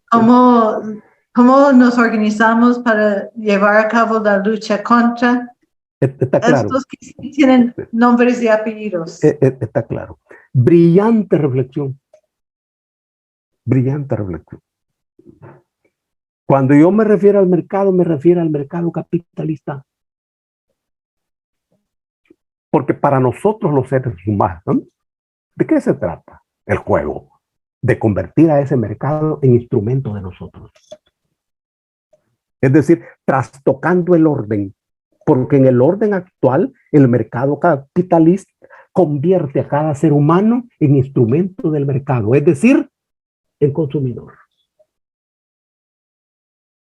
¿Cómo nos organizamos para llevar a cabo la lucha contra Está claro. estos que sí tienen nombres y apellidos? Está claro. Brillante reflexión. Brillante reflexión. Cuando yo me refiero al mercado, me refiero al mercado capitalista. Porque para nosotros los seres humanos, ¿no? ¿De qué se trata el juego? De convertir a ese mercado en instrumento de nosotros. Es decir, trastocando el orden. Porque en el orden actual, el mercado capitalista convierte a cada ser humano en instrumento del mercado, es decir, en consumidor.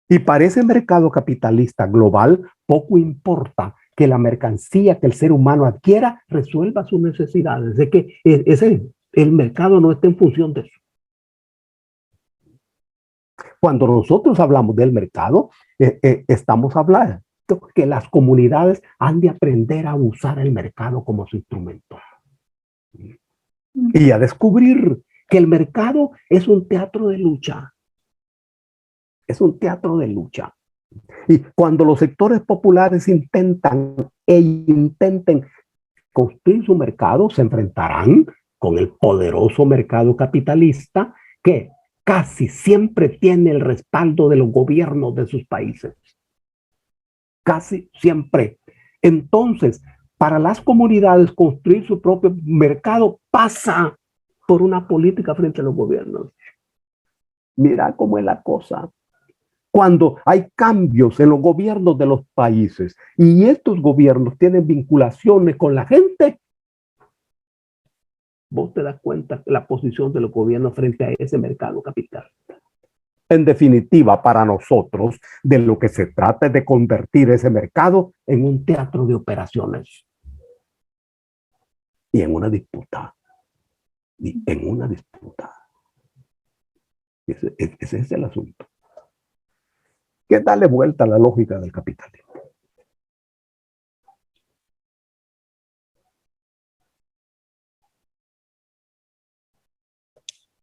Y para ese mercado capitalista global, poco importa que la mercancía que el ser humano adquiera resuelva sus necesidades, de que el mercado no esté en función de eso. Cuando nosotros hablamos del mercado, estamos hablando que las comunidades han de aprender a usar el mercado como su instrumento. Y a descubrir que el mercado es un teatro de lucha. Es un teatro de lucha. Y cuando los sectores populares intenten construir su mercado, se enfrentarán con el poderoso mercado capitalista que casi siempre tiene el respaldo de los gobiernos de sus países. Casi siempre. Entonces, para las comunidades construir su propio mercado pasa por una política frente a los gobiernos. Mira cómo es la cosa. Cuando hay cambios en los gobiernos de los países y estos gobiernos tienen vinculaciones con la gente, vos te das cuenta de la posición de los gobiernos frente a ese mercado capital. En definitiva, para nosotros, de lo que se trata es de convertir ese mercado en un teatro de operaciones y en una disputa. Ese es el asunto. Que darle vuelta a la lógica del capitalismo.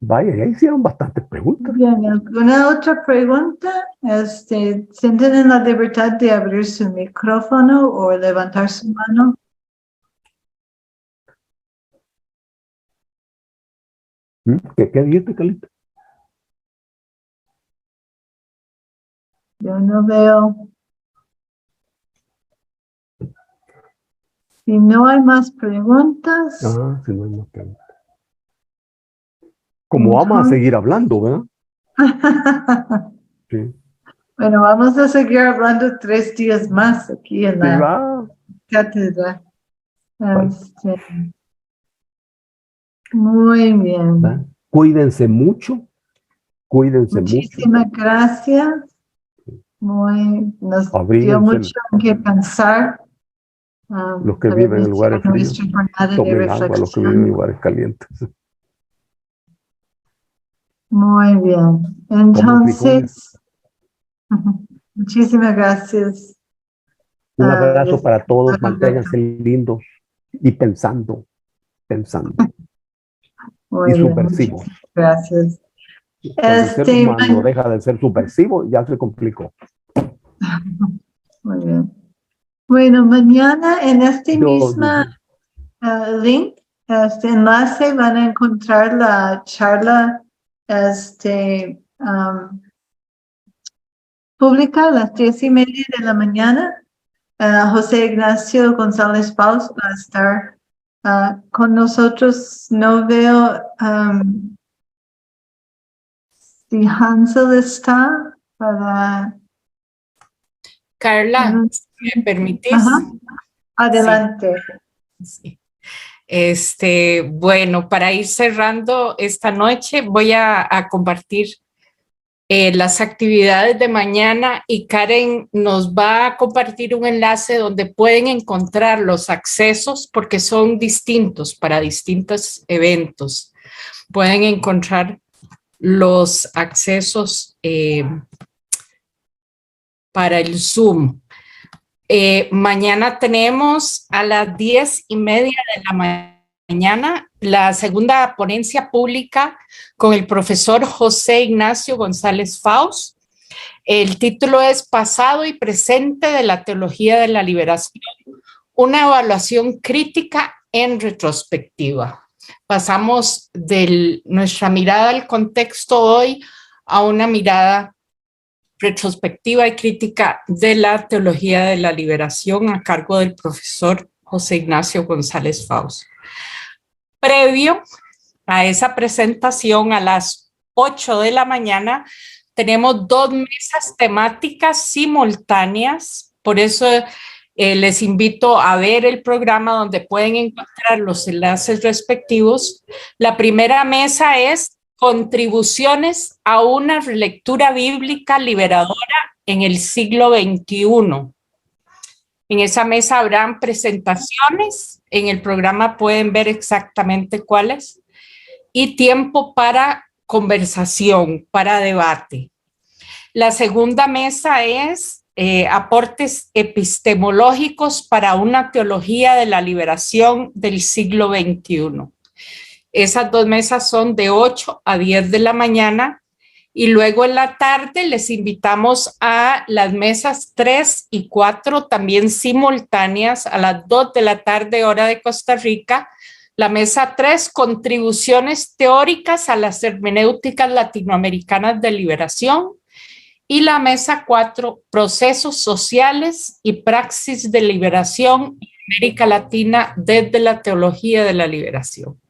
Vaya, ya hicieron bastantes preguntas. Bien, ¿alguna otra pregunta? Sienten la libertad de abrir su micrófono o levantar su mano. ¿Qué dijiste, Calita? Yo no veo. Si no hay más preguntas. Si no hay más preguntas. Como vamos a seguir hablando, ¿verdad? Sí. Bueno, vamos a seguir hablando 3 días más aquí en Sí, la va. cátedra. Vale. Muy bien. ¿Va? Cuídense mucho. Cuídense mucho. Muchísimas gracias. Nos dio Abríguense. mucho que pensar. Los que para viven en iniciar lugares fríos, nuestra jornada de tomen agua. Los que viven en reflexión. lugares calientes. Muy bien. Coman frijoles. Entonces, muchísimas gracias. Un abrazo Les- para todos. Manténganse lindos y pensando. Muy Y bien, subversivos. muchísimas gracias. Cuando el ser humano deja de ser subversivo, ya se complicó. Muy bien. Bueno, mañana en este Yo- mismo link, este enlace, van a encontrar la charla pública a las 10:30 de la mañana. José Ignacio González Paus va a estar con nosotros. No veo si Hansel está para... Carla, si me permitís. Ajá. Adelante. Sí. Bueno, para ir cerrando esta noche, voy a compartir las actividades de mañana y Karen nos va a compartir un enlace donde pueden encontrar los accesos porque son distintos para distintos eventos. Pueden encontrar los accesos para el Zoom. Mañana tenemos a las 10:30 de la mañana la segunda ponencia pública con el profesor José Ignacio González Faust. El título es Pasado y presente de la teología de la liberación, una evaluación crítica en retrospectiva. Pasamos de nuestra mirada al contexto hoy a una mirada retrospectiva y crítica de la teología de la liberación a cargo del profesor José Ignacio González Faust. Previo a esa presentación, a las 8 de la mañana, tenemos 2 mesas temáticas simultáneas. Por eso les invito a ver el programa donde pueden encontrar los enlaces respectivos. La primera mesa es Contribuciones a una relectura bíblica liberadora en el siglo XXI. En esa mesa habrán presentaciones, en el programa pueden ver exactamente cuáles, y tiempo para conversación, para debate. La segunda mesa es aportes epistemológicos para una teología de la liberación del siglo XXI. Esas 2 mesas son de 8 a 10 de la mañana y luego en la tarde les invitamos a las mesas 3 y 4 también simultáneas a las 2 de la tarde hora de Costa Rica. La mesa 3, contribuciones teóricas a las hermenéuticas latinoamericanas de liberación. Y la mesa 4, procesos sociales y praxis de liberación en América Latina desde la teología de la liberación.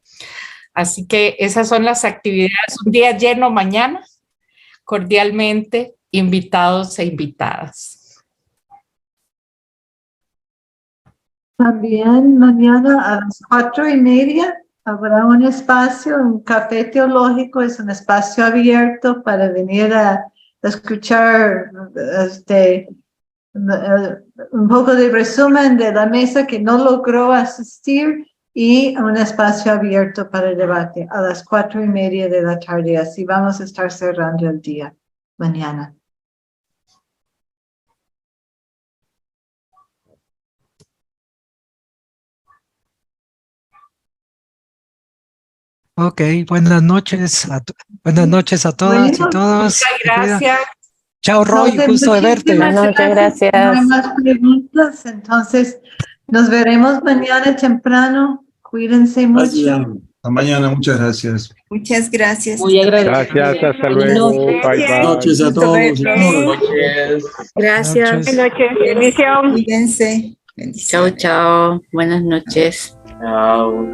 Así que esas son las actividades. Un día lleno mañana. Cordialmente invitados e invitadas. También mañana a las 4:30 habrá un espacio, un café teológico, es un espacio abierto para venir a escuchar un poco de resumen de la mesa que no logró asistir y un espacio abierto para el debate a las 4:30 de la tarde. Así vamos a estar cerrando el día mañana. Ok, buenas noches buenas noches a todas y todos. Muchas gracias. Chao Roy, gusto de verte. Muchísimas gracias. No hay más preguntas, entonces nos veremos mañana temprano. Cuídense mucho. Hasta mañana, muchas gracias. Muchas gracias. Muy agradecido. Gracias, hasta luego. Bye, bye. Buenas noches a todos. Gracias. Buenas noches. Bendición. Cuídense. Chao, chao. Buenas noches. Chao.